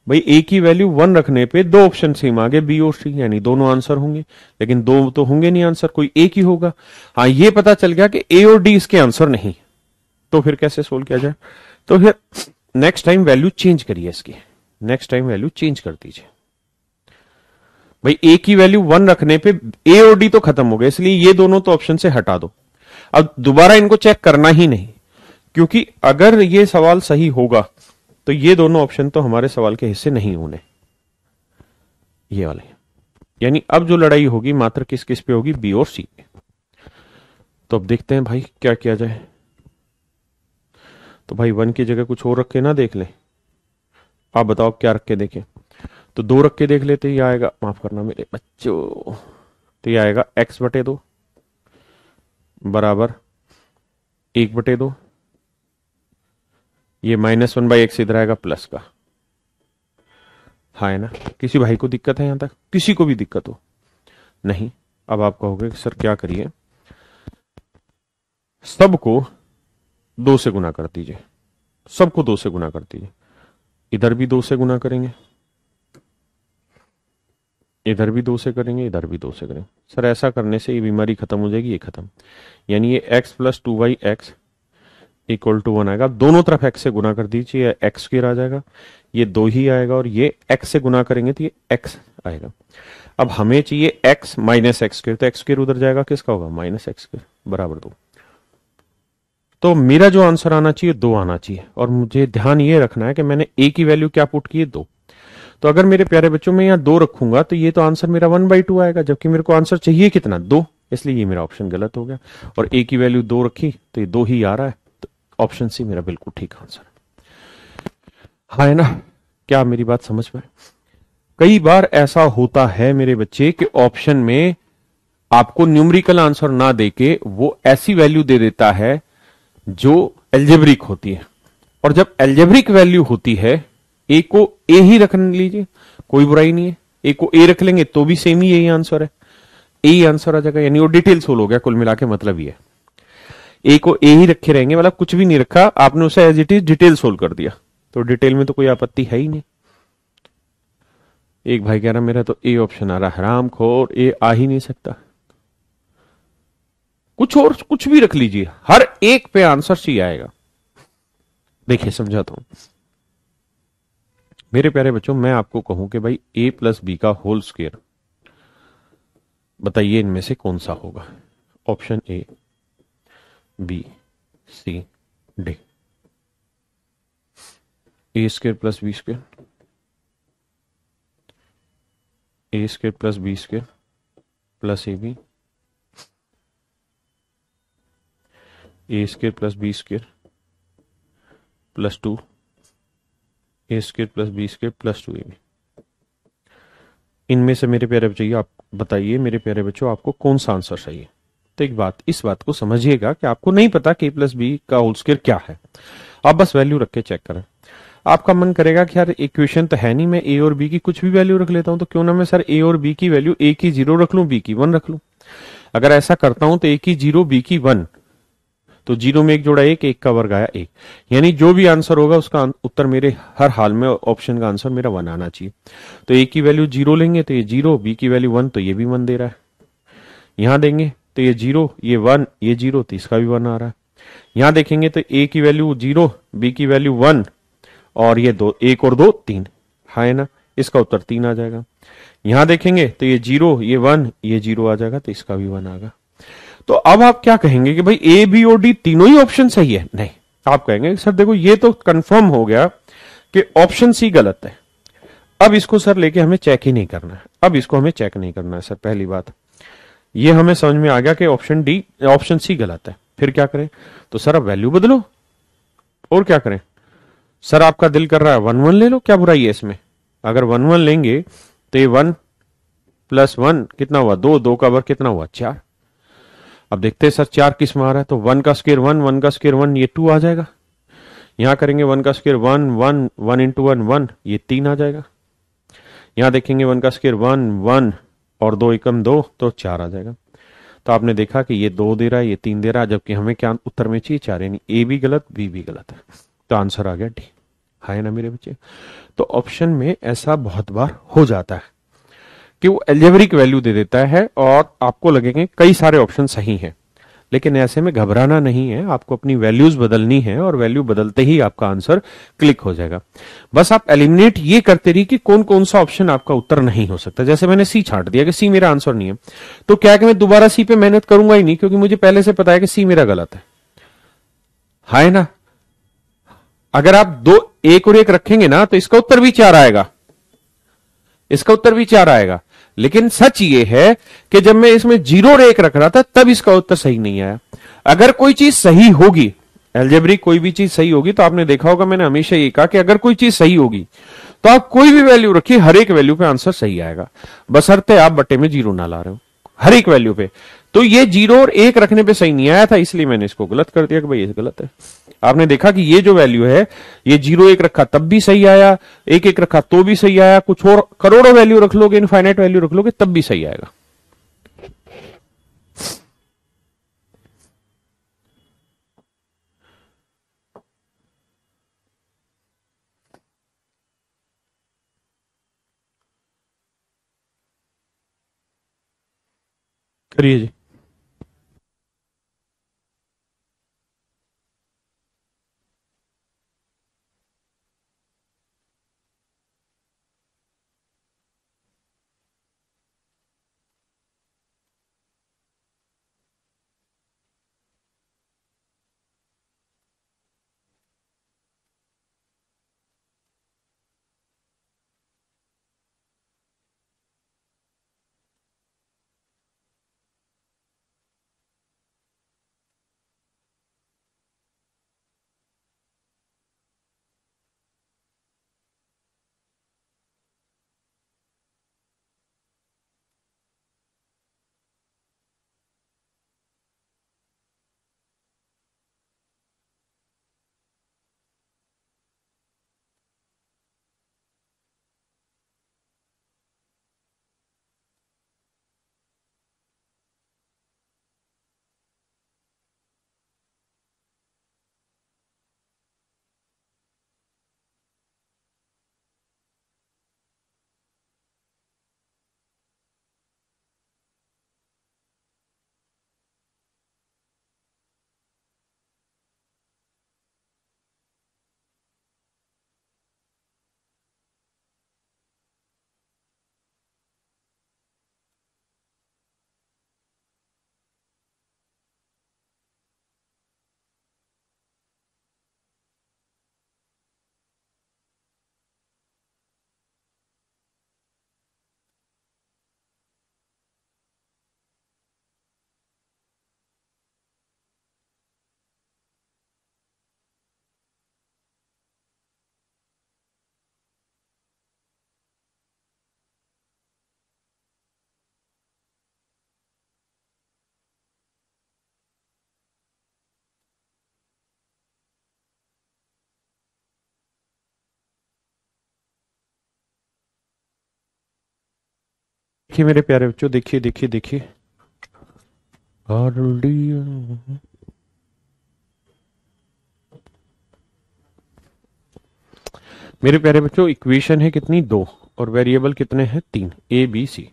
भाई ए की वैल्यू 1 रखने पे दो ऑप्शन सेम आगे बी और सी, यानी दोनों आंसर होंगे, लेकिन दो तो होंगे नहीं आंसर, कोई एक ही होगा। हाँ ये पता चल गया कि ए और डी इसके आंसर नहीं, तो फिर कैसे सोल्व किया जाए। तो फिर नेक्स्ट टाइम वैल्यू चेंज करिए इसकी, नेक्स्ट टाइम वैल्यू चेंज कर दीजिए। भाई ए की वैल्यू 1 रखने पे ए और डी तो खत्म हो गए, इसलिए ये दोनों तो ऑप्शन से हटा दो। अब दोबारा इनको चेक करना ही नहीं, क्योंकि अगर ये सवाल सही होगा तो ये दोनों ऑप्शन तो हमारे सवाल के हिस्से नहीं होने, ये वाले। यानी अब जो लड़ाई होगी मात्र किस किस पे होगी, बी और सी पे। तो अब देखते हैं भाई क्या किया जाए। तो भाई 1 की जगह कुछ और रख के ना देख लें, आप बताओ क्या रख के देखें। तो 2 रख के देख लेते, ये आएगा, माफ करना मेरे बच्चों, तो ये आएगा x/2 बराबर 1/2, ये -1 बाई एक्स इधर आएगा प्लस का, हाँ है ना। किसी भाई को दिक्कत है यहां तक, किसी को भी दिक्कत हो नहीं। अब आप कहोगे कि सर क्या करिए, सबको 2 से गुना कर दीजिए, सबको 2 से गुना कर दीजिए, इधर भी 2 से गुना करेंगे, इधर भी 2 से करेंगे, इधर भी 2 से करेंगे। सर ऐसा करने से ये बीमारी खत्म हो जाएगी, ये खत्म, यानी ये x plus 2y(x) equal to 1 आएगा। दोनों तरफ x से गुना कर दीजिए, एक्स स्क्वायर आ जाएगा, ये 2 ही आएगा, और ये x से गुना करेंगे तो ये x आएगा। अब हमें चाहिए x माइनस एक्स स्क्वायर, तो एक्स स्क्वायर उधर जाएगा, किसका होगा, -x² बराबर 2। तो मेरा जो आंसर आना चाहिए 2 आना चाहिए, और मुझे ध्यान ये रखना है कि मैंने a की वैल्यू क्या पुट की है, 2। तो अगर मेरे प्यारे बच्चों में यहाँ 2 रखूंगा तो ये तो आंसर मेरा 1/2 आएगा, जबकि मेरे को आंसर चाहिए कितना, 2, इसलिए ये मेरा ऑप्शन गलत हो गया। और a की वैल्यू 2 रखी तो ये 2 ही आ रहा है, तो ऑप्शन सी मेरा बिल्कुल ठीक आंसर है, हाँ है ना। क्या मेरी बात समझ में? कई बार ऐसा होता है मेरे बच्चे कि ऑप्शन में आपको न्यूमेरिकल आंसर ना देके वो ऐसी वैल्यू दे देता है जो एल्जेब्रिक होती है, और जब एल्जेब्रिक वैल्यू होती है, ए को ए ही रख लीजिए, कोई बुराई नहीं है, ए को ए रख लेंगे तो भी सेम ही यही आंसर है, ए ही आंसर आ जाएगा, यानी वो डिटेल सोल्व हो गया। कुल मिला के मतलब ये है, ए को ए ही रखे रहेंगे, मतलब कुछ भी नहीं रखा आपने, उसे as it is detail solve कर दिया, तो डिटेल में तो कोई आपत्ति है ही नहीं। एक भाई कह रहा मेरा तो ए ऑप्शन आ रहा, हराम खोर, ए आ ही नहीं सकता, कुछ और कुछ भी रख लीजिए, हर एक पे आंसर सी आएगा। देखिए समझाता हूं मेरे प्यारे बच्चों, मैं आपको कहूं कि भाई a प्लस बी का होल स्क्वायर, बताइए इनमें से कौन सा होगा। Option A, B, C, D. A square plus B square, A square plus B square plus A B, A square plus B square plus two, A square plus B square plus two A B. इनमें से मेरे प्यारे बच्चों, आप बताइए मेरे प्यारे बच्चों, आपको कौन सा आंसर सही है। तो एक बात, इस बात को समझिएगा कि आपको नहीं पता कि ए प्लस बी का होल स्क्वायर क्या है, आप बस वैल्यू रख के चेक करें। आपका मन करेगा कि यार इक्वेशन तो है नहीं, मैं ए और बी की कुछ भी वैल्यू रख लेता हूं, तो क्यों ना मैं सर ए और बी की वैल्यू, ए की 0 रख लूं, बी की 1 रख लूं। अगर ऐसा करता हूं तो ए की 0, बी की 1, तो 0 में एक जोड़ा एक, एक का वर्ग आया एक, यानी जो भी आंसर होगा उसका उत्तर मेरे हर हाल में ऑप्शन का आंसर मेरा 1 आना चाहिए। तो ए की वैल्यू 0 लेंगे तो ये 0, बी की वैल्यू 1 तो ये भी 1 दे रहा है। यहां देंगे तो ये 0, ये 1, ये 0, तो इसका भी 1 आ रहा है। यहां देखेंगे तो ए की वैल्यू 0, बी की वैल्यू 1, और ये दो, एक और दो 3, है ना, इसका उत्तर 3 आ जाएगा। यहां देखेंगे तो ये 0, ये 1, ये 0 आ जाएगा, तो इसका भी 1 आएगा। तो अब आप क्या कहेंगे कि भाई ए बी और डी तीनों ही ऑप्शन सही है? नहीं, आप कहेंगे सर देखो ये तो कंफर्म हो गया कि ऑप्शन सी गलत है, अब इसको सर लेके हमें चेक ही नहीं करना है, अब इसको हमें चेक नहीं करना है। सर पहली बात ये हमें समझ में आ गया कि ऑप्शन सी गलत है, फिर क्या करें? तो सर अब वैल्यू बदलो, और क्या करें? सर आपका दिल कर रहा है 1 1 ले लो, क्या बुराई है इसमें? अगर 1 1 लेंगे तो ये 1 प्लस 1 कितना हुआ? 2, 2 का वर्ग कितना हुआ? 4। अब देखते हैं सर 4 किस में आ रहा है, तो 1 का स्क्वायर 1, 1 का स्क्वायर 1, ये 2 आ जाएगा। यहां करेंगे 1 का स्क्वायर 1, 1, 1 इंटू 1, 1, ये 3 आ जाएगा। यहां देखेंगे 1 का स्क्वायर 1, 1 और 2 एकम 2, तो 4 आ जाएगा। तो आपने देखा कि ये 2 दे रहा है, ये 3 दे रहा है, जबकि हमें क्या उत्तर में चाहिए? 4, यानी ए भी गलत, बी भी गलत है। तो आंसर आ गया डी। है ना मेरे बच्चे? तो ऑप्शन में ऐसा बहुत बार हो जाता है कि वो एल्जेब्रिक वैल्यू दे देता है और आपको लगेंगे कई सारे ऑप्शन सही हैं, लेकिन ऐसे में घबराना नहीं है, आपको अपनी वैल्यूज बदलनी है और वैल्यू बदलते ही आपका आंसर क्लिक हो जाएगा। बस आप एलिमिनेट ये करते रहिए कि कौन कौन सा ऑप्शन आपका उत्तर नहीं हो सकता। जैसे मैंने सी छांट दिया कि सी मेरा आंसर नहीं है, तो क्या है कि मैं दोबारा सी पे मेहनत करूंगा ही नहीं, क्योंकि मुझे पहले से पता है कि सी मेरा गलत है ना? अगर आप दो, एक और एक रखेंगे ना, तो इसका उत्तर भी 4 आएगा, इसका उत्तर भी 4 आएगा। लेकिन सच ये है कि जब मैं इसमें 0 और 1 रख रहा था तब इसका उत्तर सही नहीं आया। अगर कोई चीज सही होगी, एल्जेब्रिक कोई भी चीज सही होगी, तो आपने देखा होगा मैंने हमेशा ये कहा कि अगर कोई चीज सही होगी तो आप कोई भी वैल्यू रखिए, हर एक वैल्यू पे आंसर सही आएगा, बशर्ते आप बट्टे में 0 ना ला रहे हो, हर एक वैल्यू पे। तो ये 0 और 1 रखने पे सही नहीं आया था, इसलिए मैंने इसको गलत कर दिया कि भाई ये गलत है। आपने देखा कि ये जो वैल्यू है, ये 0 1 रखा तब भी सही आया, 1 1 रखा तो भी सही आया, कुछ और करोड़ों वैल्यू रख लोगे, इनफाइनाइट वैल्यू रख लोगे तब भी सही आएगा। करिए जी। देखिए मेरे प्यारे बच्चों, देखिए देखिए देखिए, मेरे प्यारे बच्चों इक्वेशन है कितनी, 2, और वेरिएबल कितने हैं, 3, ए बी सी।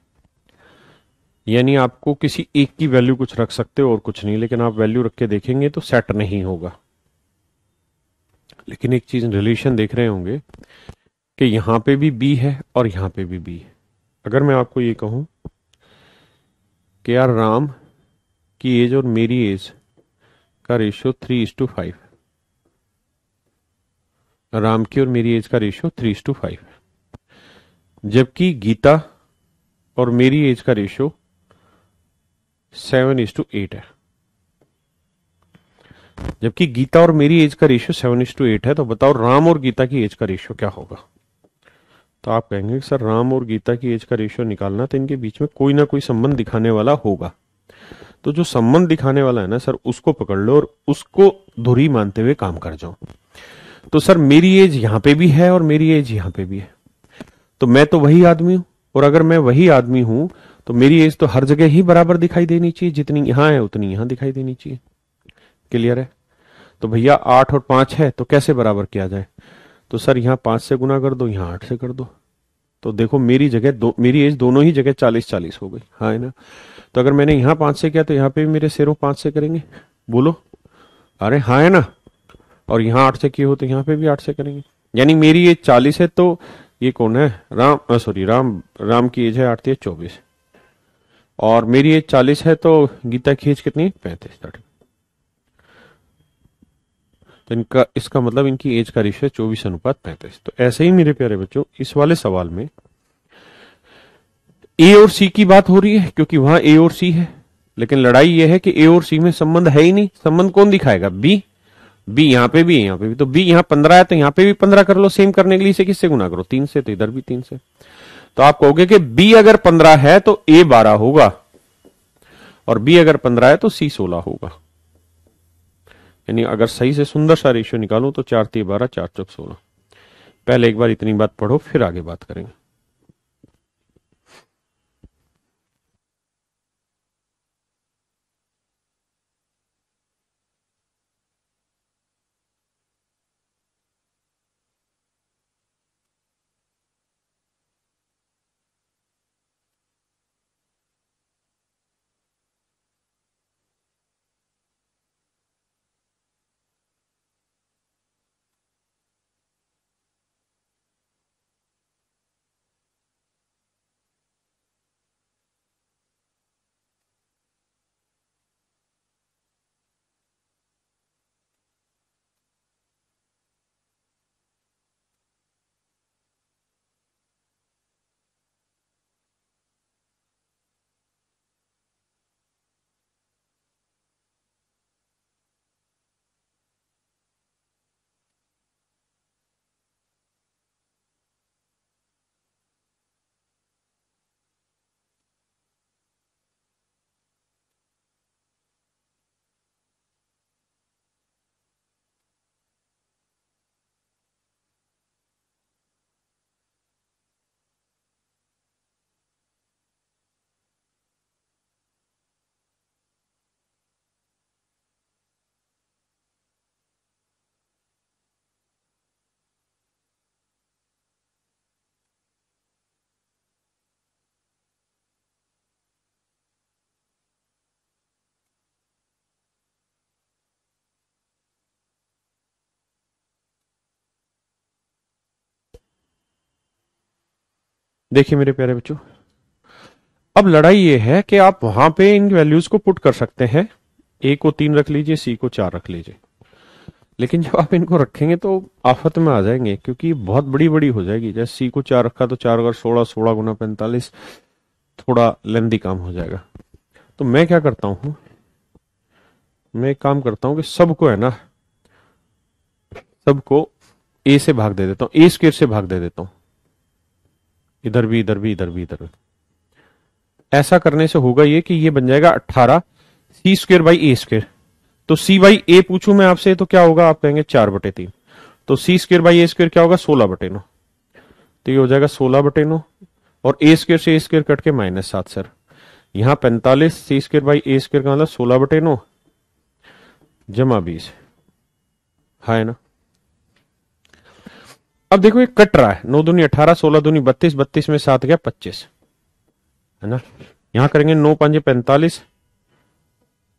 यानी आपको किसी एक की वैल्यू कुछ रख सकते हो और कुछ नहीं, लेकिन आप वैल्यू रख के देखेंगे तो सेट नहीं होगा। लेकिन एक चीज रिलेशन देख रहे होंगे कि यहां पे भी बी है और यहां पे भी बी है। अगर मैं आपको ये कहूं कि यार राम की एज और मेरी एज का रेशियो 3:5, राम की और मेरी एज का रेशियो 3:5, जबकि गीता और मेरी एज का रेशियो 7:8 है। जबकि गीता और मेरी एज का रेशियो 7:8 है, तो बताओ राम और गीता की एज का रेशियो क्या होगा। तो आप कहेंगे सर राम और गीता की एज का रेशियो निकालना तो इनके बीच में कोई ना कोई संबंध दिखाने वाला होगा। तो जो संबंध दिखाने वाला है ना सर, उसको पकड़ लो और उसको धुरी मानते हुए काम कर जाओ। तो सर मेरी एज यहां पे भी है और मेरी एज यहां पे भी है, तो मैं तो वही आदमी हूं, और अगर मैं वही आदमी हूं तो मेरी एज तो हर जगह ही बराबर दिखाई देनी चाहिए, जितनी यहां है उतनी यहां दिखाई देनी चाहिए। क्लियर है। तो भैया 8 और 5 है, तो कैसे बराबर किया जाए। तो सर यहां 5 से गुना कर दो, यहां 8 से कर दो, तो देखो मेरी जगह मेरी एज दोनों ही जगह 40-40 हो गई, हाँ है ना। तो अगर मैंने यहां 5 से किया तो यहां पे भी मेरे शेरों 5 से करेंगे, बोलो अरे हाँ है ना। और यहां 8 से किए हो तो यहां पे भी 8 से करेंगे। यानी मेरी एज 40 है, तो ये कौन है, राम, सॉरी राम की एज है 8 × 24, और मेरी एज 40 है, तो गीता की एज कितनी, 35। तो इनका, इसका मतलब इनकी एज का रेशियो 24:35। तो ऐसे ही मेरे प्यारे बच्चों इस वाले सवाल में ए और सी की बात हो रही है, क्योंकि वहां ए और सी है, लेकिन लड़ाई यह है कि ए और सी में संबंध है ही नहीं। संबंध कौन दिखाएगा, बी। बी यहां पे भी है, यहां पे भी, तो बी यहां 15 है तो यहां पे भी 15 कर लो। सेम करने के लिए इसे किससे गुना करो, 3 से, तो इधर भी 3 से। तो आप कहोगे कि बी अगर 15 है तो ए 12 होगा, और बी अगर 15 है तो सी 16 होगा। यानी अगर सही से सुंदर सा रेशियो निकालूं तो 4 × 12, 4 × 16। पहले एक बार इतनी बात पढ़ो, फिर आगे बात करेंगे। देखिए मेरे प्यारे बच्चों, अब लड़ाई ये है कि आप वहां पे इन वैल्यूज को पुट कर सकते हैं। ए को 3 रख लीजिए, सी को 4 रख लीजिए, लेकिन जब आप इनको रखेंगे तो आफत में आ जाएंगे, क्योंकि बहुत बड़ी बड़ी हो जाएगी। जैसे सी को 4 रखा तो 4 अगर 16, 16 गुना 45, थोड़ा लेंदी काम हो जाएगा। तो मैं क्या करता हूं, मैं एक काम करता हूं कि सबको है ना, सबको ए से भाग दे देता हूं, ए स्क्वायर से भाग दे देता हूं, इधर भी, इधर भी, इधर भी, इधर भी। ऐसा करने से होगा ये कि ये बन जाएगा 18 c²/a²। तो c/a पूछूं मैं आपसे तो क्या होगा, आप कहेंगे 4/3। तो c² बाई a² क्या होगा, 16/9। तो ये हो जाएगा 16/9, और ए स्क्र से ए स्क्र कट के -7 सर। यहां 45 सी स्क्र बाई ए स्क्र का मतलब 16/9 जमा 20। हाँ है ना। अब देखो ये कट रहा है, 9 दूनी 18, 16 दूनी 32, 32 में 7 गया 25, है ना। यहां करेंगे 9 पंजे 45,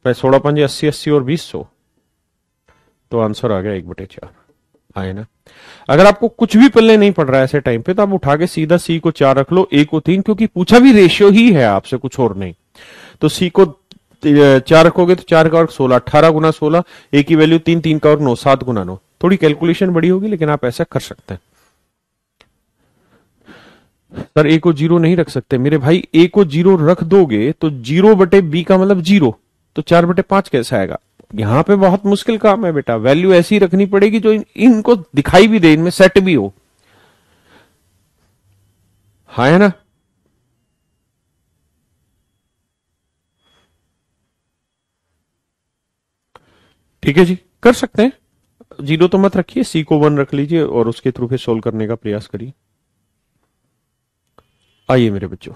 16 पंजे 80, 80 और 20 100, तो आंसर आ गया 1/4। हाँ है ना। अगर आपको कुछ भी पल्ले नहीं पड़ रहा है ऐसे टाइम पे, तो आप उठा के सीधा सी को 4 रख लो, ए को 3, क्योंकि पूछा भी रेशियो ही है आपसे, कुछ और नहीं। तो सी को 4 रखोगे तो 4 का और 16, 18 गुना 16, ए की वैल्यू 3, 3 का और 9, 7 गुना 9। थोड़ी कैलकुलेशन बड़ी होगी, लेकिन आप ऐसा कर सकते हैं। सर ए को 0 नहीं रख सकते मेरे भाई, ए को 0 रख दोगे तो 0/b का मतलब 0, तो 4/5 कैसे आएगा। यहां पे बहुत मुश्किल काम है बेटा, वैल्यू ऐसी रखनी पड़ेगी जो इनको दिखाई भी दे, इनमें सेट भी हो। हाँ है ना। ठीक है जी, कर सकते हैं। 0 तो मत रखिए, सी को 1 रख लीजिए और उसके थ्रू फिर सोल्व करने का प्रयास करिए। आइए मेरे बच्चों,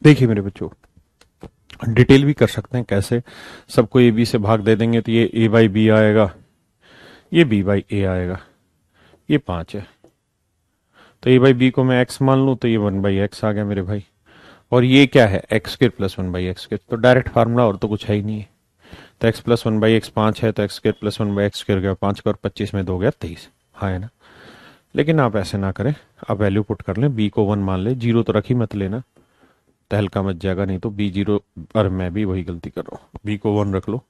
देखिए मेरे बच्चों, डिटेल भी कर सकते हैं कैसे। सबको ए बी से भाग दे देंगे तो ये ए बाई बी आएगा, ये बी बाई ए आएगा, ये 5 है। तो ए बाई बी को मैं एक्स मान लूं तो ये 1/x आ गया मेरे भाई। और ये क्या है, X square plus 1/x square, तो डायरेक्ट फार्मूला, और तो कुछ है ही नहीं है। तो एक्स प्लस 1/x 5 है, तो x square plus 1/x square गया 5 का, और 25 में 2 गया 23। हाँ है ना। लेकिन आप ऐसे ना करें, आप वैल्यू पुट कर लें, बी को 1 मान ले, 0 तो रख ही मत लेना, तहलका मच जाएगा नहीं तो बी 0। और मैं भी वही गलती कर रहा हूँ, बी को 1 रख लो,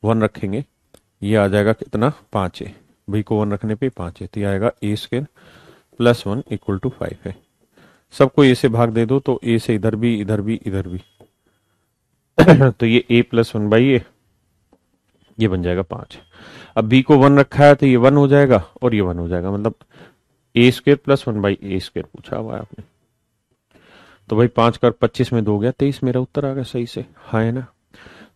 1 रखेंगे, ये आ जाएगा कितना, 5 है। बी को 1 रखने पे 5 है, तो ये आएगा ए स्क्र प्लस 1 इक्वल टू 5 है। सबको ए से भाग दे दो, तो ए से इधर भी, इधर भी, इधर भी तो ये ए प्लस 1/a, ये बन जाएगा 5। अब बी को 1 रखा है तो ये 1 हो जाएगा और ये 1 हो जाएगा, मतलब A square plus 1/a square पूछा हुआ है आपने। तो भाई 5 का 25 में 2 गया 23, मेरा उत्तर आ गया सही से। हाँ है ना।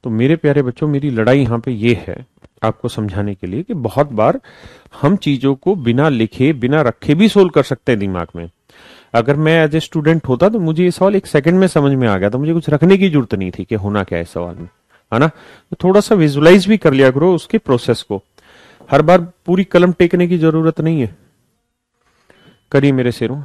तो मेरे प्यारे बच्चों, मेरी लड़ाई यहाँ पे ये है आपको समझाने के लिए कि बहुत बार हम चीजों को बिना लिखे बिना रखे भी सोल्व कर सकते हैं दिमाग में। अगर मैं एज ए स्टूडेंट होता तो मुझे ये सवाल एक सेकंड में समझ में आ गया, तो मुझे कुछ रखने की जरूरत नहीं थी कि होना क्या है इस सवाल में, है ना। तो थोड़ा सा विजुलाइज भी कर लिया करो उसके प्रोसेस को, हर बार पूरी कलम टेकने की जरूरत नहीं है। करिए मेरे शेरों।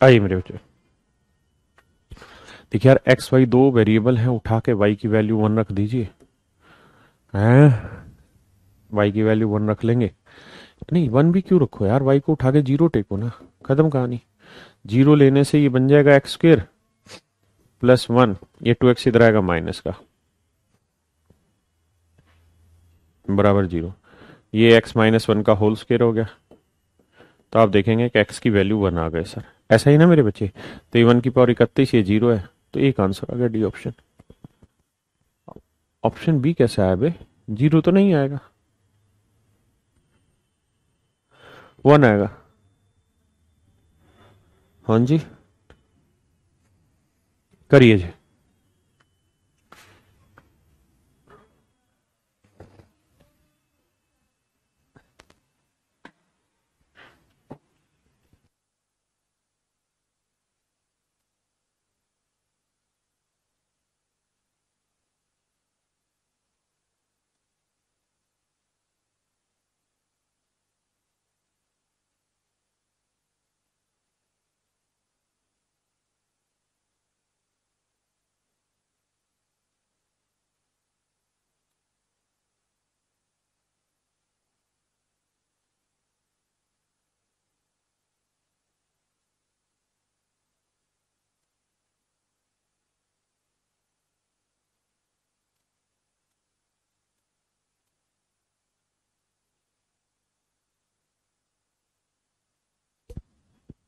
आइए मेरे बच्चे, देखिए यार एक्स वाई दो वेरिएबल हैं, उठा के वाई की वैल्यू वन रख दीजिए। हैं, वाई की वैल्यू वन रख लेंगे। नहीं वन भी क्यों रखो यार, वाई को उठा के जीरो टेको ना, खत्म कहानी। जीरो लेने से ये बन जाएगा एक्स स्क्वेयर प्लस वन, ये टू एक्स इधर आएगा माइनस का, बराबर जीरो। ये एक्स माइनस वन का होल स्क्वेयर हो गया। तो आप देखेंगे कि एक्स की वैल्यू वन आ गए सर, ऐसा ही ना मेरे बच्चे। तो ये वन की पावर इकतीस, ये जीरो है, तो एक आंसर आ गया डी ऑप्शन। ऑप्शन बी कैसे आया बे, जीरो तो नहीं आएगा, वन आएगा। हाँ जी, करिए जी।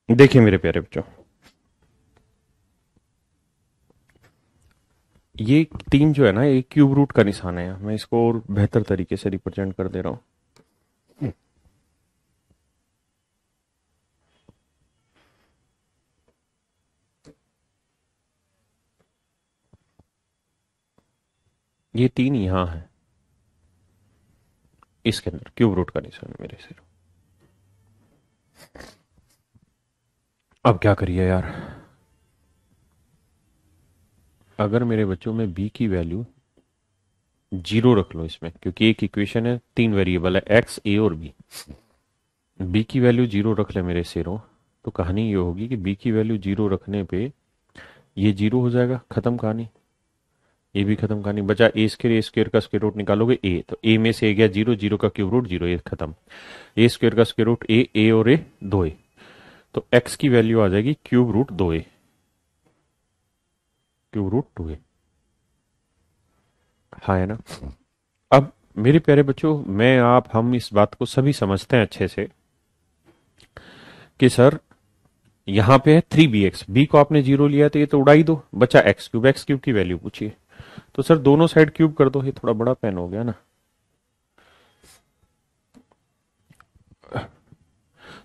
देखिए मेरे प्यारे बच्चों, ये तीन जो है ना, ये क्यूब रूट का निशान है। मैं इसको और बेहतर तरीके से रिप्रेजेंट कर दे रहा हूं। ये तीन यहां है, इसके अंदर क्यूब रूट का निशान मेरे सिर। अब क्या करिए यार, अगर मेरे बच्चों में बी की वैल्यू जीरो रख लो इसमें, क्योंकि एक इक्वेशन है, तीन वेरिएबल है एक्स ए और बी। बी की वैल्यू जीरो रख ले मेरे शेरों, तो कहानी ये होगी कि बी की वैल्यू जीरो रखने पे ये जीरो हो जाएगा, खत्म कहानी। ये भी खत्म कहानी, बचा ए स्क्र का स्क्वायर रूट निकालोगे ए, तो ए में से ए गया जीरो, जीरो का क्यूब रूट जीरो, ये खत्म। ए स्क्वायर का स्क्वायर रूट ए और ए दो ए, तो एक्स की वैल्यू आ जाएगी क्यूब रूट दो ए, क्यूब रूट टू ए। हाँ है ना। अब मेरे प्यारे बच्चों, मैं आप हम इस बात को सभी समझते हैं अच्छे से कि सर यहां पे है थ्री बी एक्स, बी को आपने जीरो लिया तो ये तो उड़ाई दो, बचा एक्स क्यूब की वैल्यू पूछिए। तो सर दोनों साइड क्यूब कर दो, ये थोड़ा बड़ा पेन हो गया ना।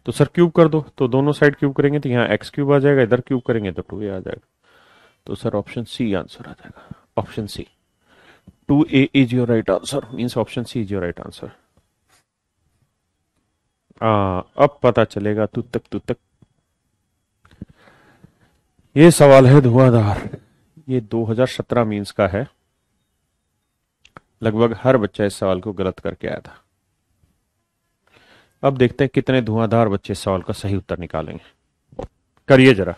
तो सर क्यूब कर दो, तो दोनों साइड क्यूब करेंगे तो यहाँ एक्स क्यूब आ जाएगा, इधर क्यूब करेंगे तो टू ए आ जाएगा। तो सर ऑप्शन सी आंसर आ जाएगा, option C. Two A is your right answer, means option C is your right answer. अब पता चलेगा तू तक तू तक। ये सवाल है धुआंधार, ये 2017 मीन्स का है। लगभग हर बच्चा इस सवाल को गलत करके आया था। अब देखते हैं कितने धुआंधार बच्चे इस सवाल का सही उत्तर निकालेंगे। करिए जरा।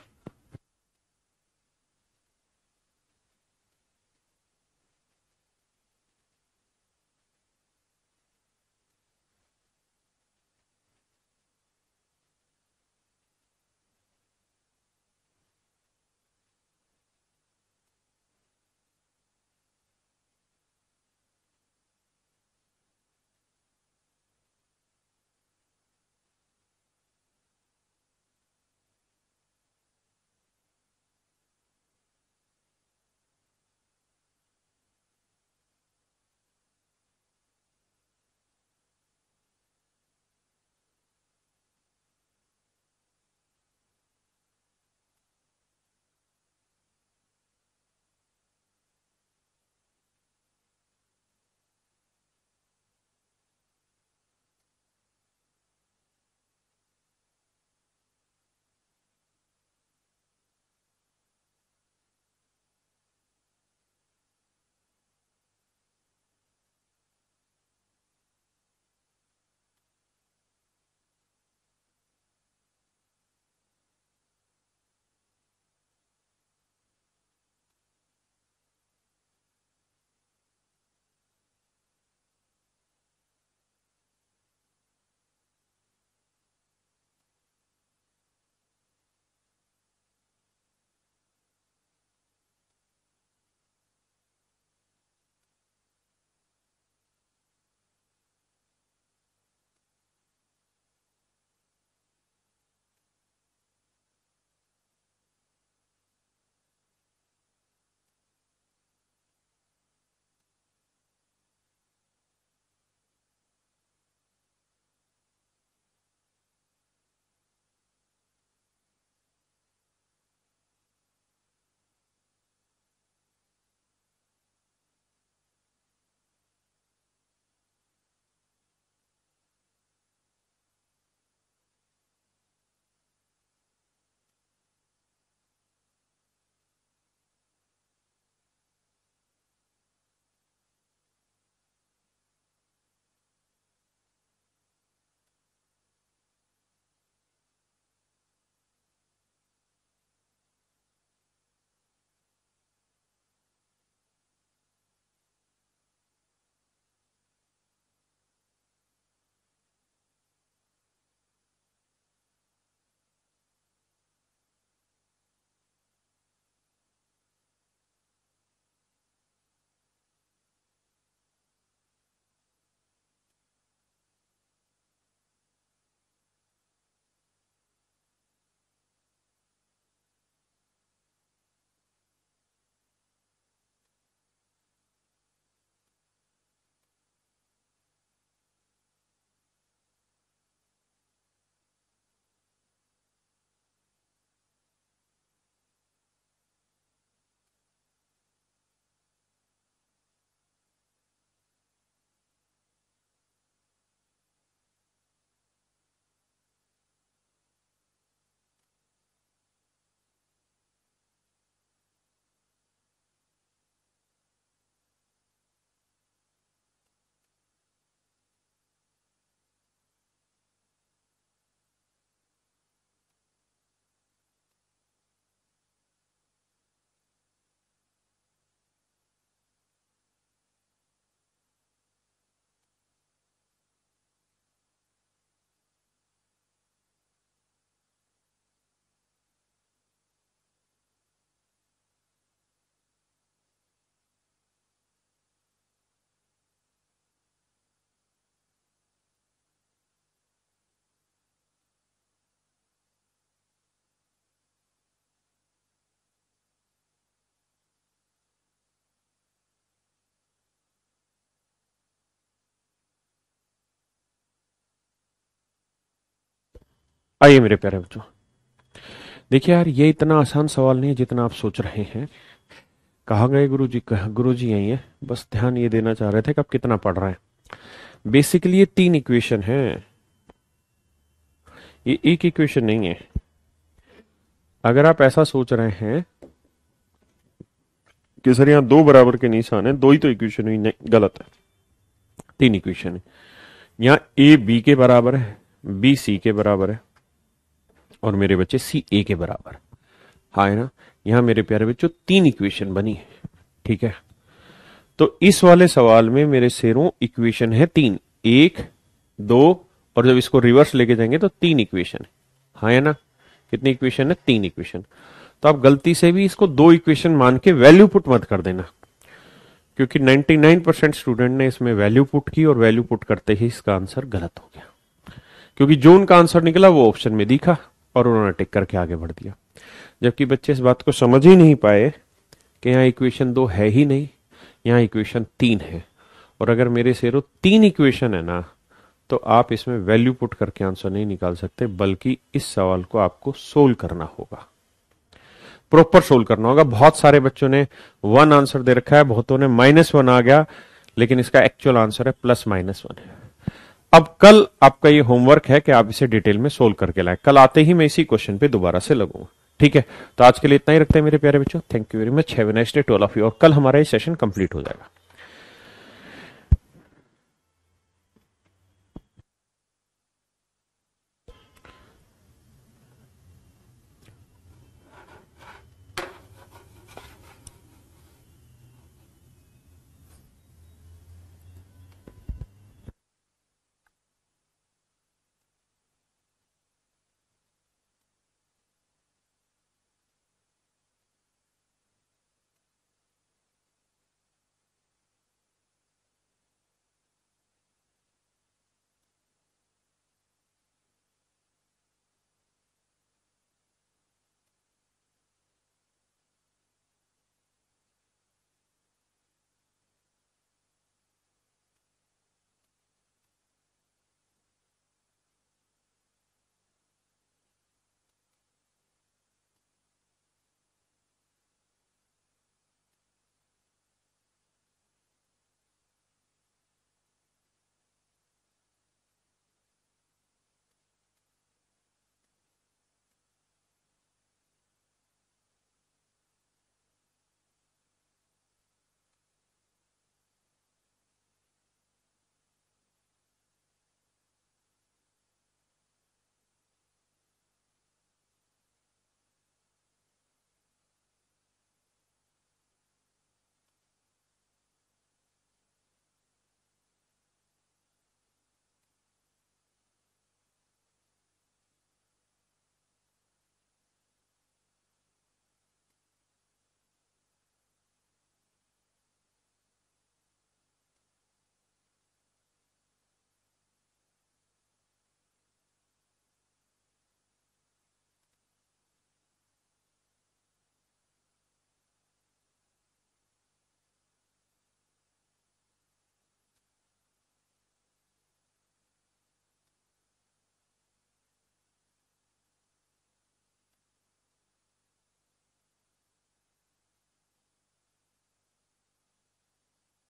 आइए मेरे प्यारे बच्चों, देखिए यार ये इतना आसान सवाल नहीं है जितना आप सोच रहे हैं। कहाँ गए गुरुजी? गुरुजी यही है, बस ध्यान ये देना चाह रहे थे कि आप कितना पढ़ रहे हैं। बेसिकली ये 3 इक्वेशन है, ये एक इक्वेशन नहीं है। अगर आप ऐसा सोच रहे हैं कि सर यहाँ 2 बराबर के निशान है, 2 ही तो इक्वेशन हुई, नहीं, गलत है। 3 इक्वेशन है। यहाँ ए बी के बराबर है, बी सी के बराबर है, और मेरे बच्चे सी ए के बराबर। हाँ है ना? यहां मेरे प्यारे बच्चों 3 इक्वेशन बनी है। ठीक है, तो इस वाले सवाल में मेरे शेरों इक्वेशन है 3, 1 2, और जब इसको रिवर्स लेके जाएंगे तो 3 इक्वेशन है। हाँ है ना? कितनी इक्वेशन है? 3 इक्वेशन। तो आप गलती से भी इसको 2 इक्वेशन मान के वैल्यू पुट मत कर देना, क्योंकि 99% स्टूडेंट ने इसमें वैल्यू पुट की और वैल्यू पुट करते ही इसका आंसर गलत हो गया, क्योंकि जो उनका आंसर निकला वो ऑप्शन में दिखा और उन्होंने टिक करके आगे बढ़ दिया। जबकि बच्चे इस बात को समझ ही नहीं पाए कि यहाँ इक्वेशन 2 है ही नहीं, यहाँ इक्वेशन 3 है। और अगर मेरे शेरों 3 इक्वेशन है ना, तो आप इसमें वैल्यू पुट करके आंसर नहीं निकाल सकते, बल्कि इस सवाल को आपको सोल्व करना होगा, प्रॉपर सोल्व करना होगा। बहुत सारे बच्चों ने 1 आंसर दे रखा है, बहुतों ने -1 आ गया, लेकिन इसका एक्चुअल आंसर है +-1 है। अब कल आपका ये होमवर्क है कि आप इसे डिटेल में सोल्व करके लाएं। कल आते ही मैं इसी क्वेश्चन पे दोबारा से लगूंगा। ठीक है, तो आज के लिए इतना ही रखते हैं मेरे प्यारे बच्चों। Thank you very much, have a nice day to all of you. और कल हमारा ये सेशन कंप्लीट हो जाएगा।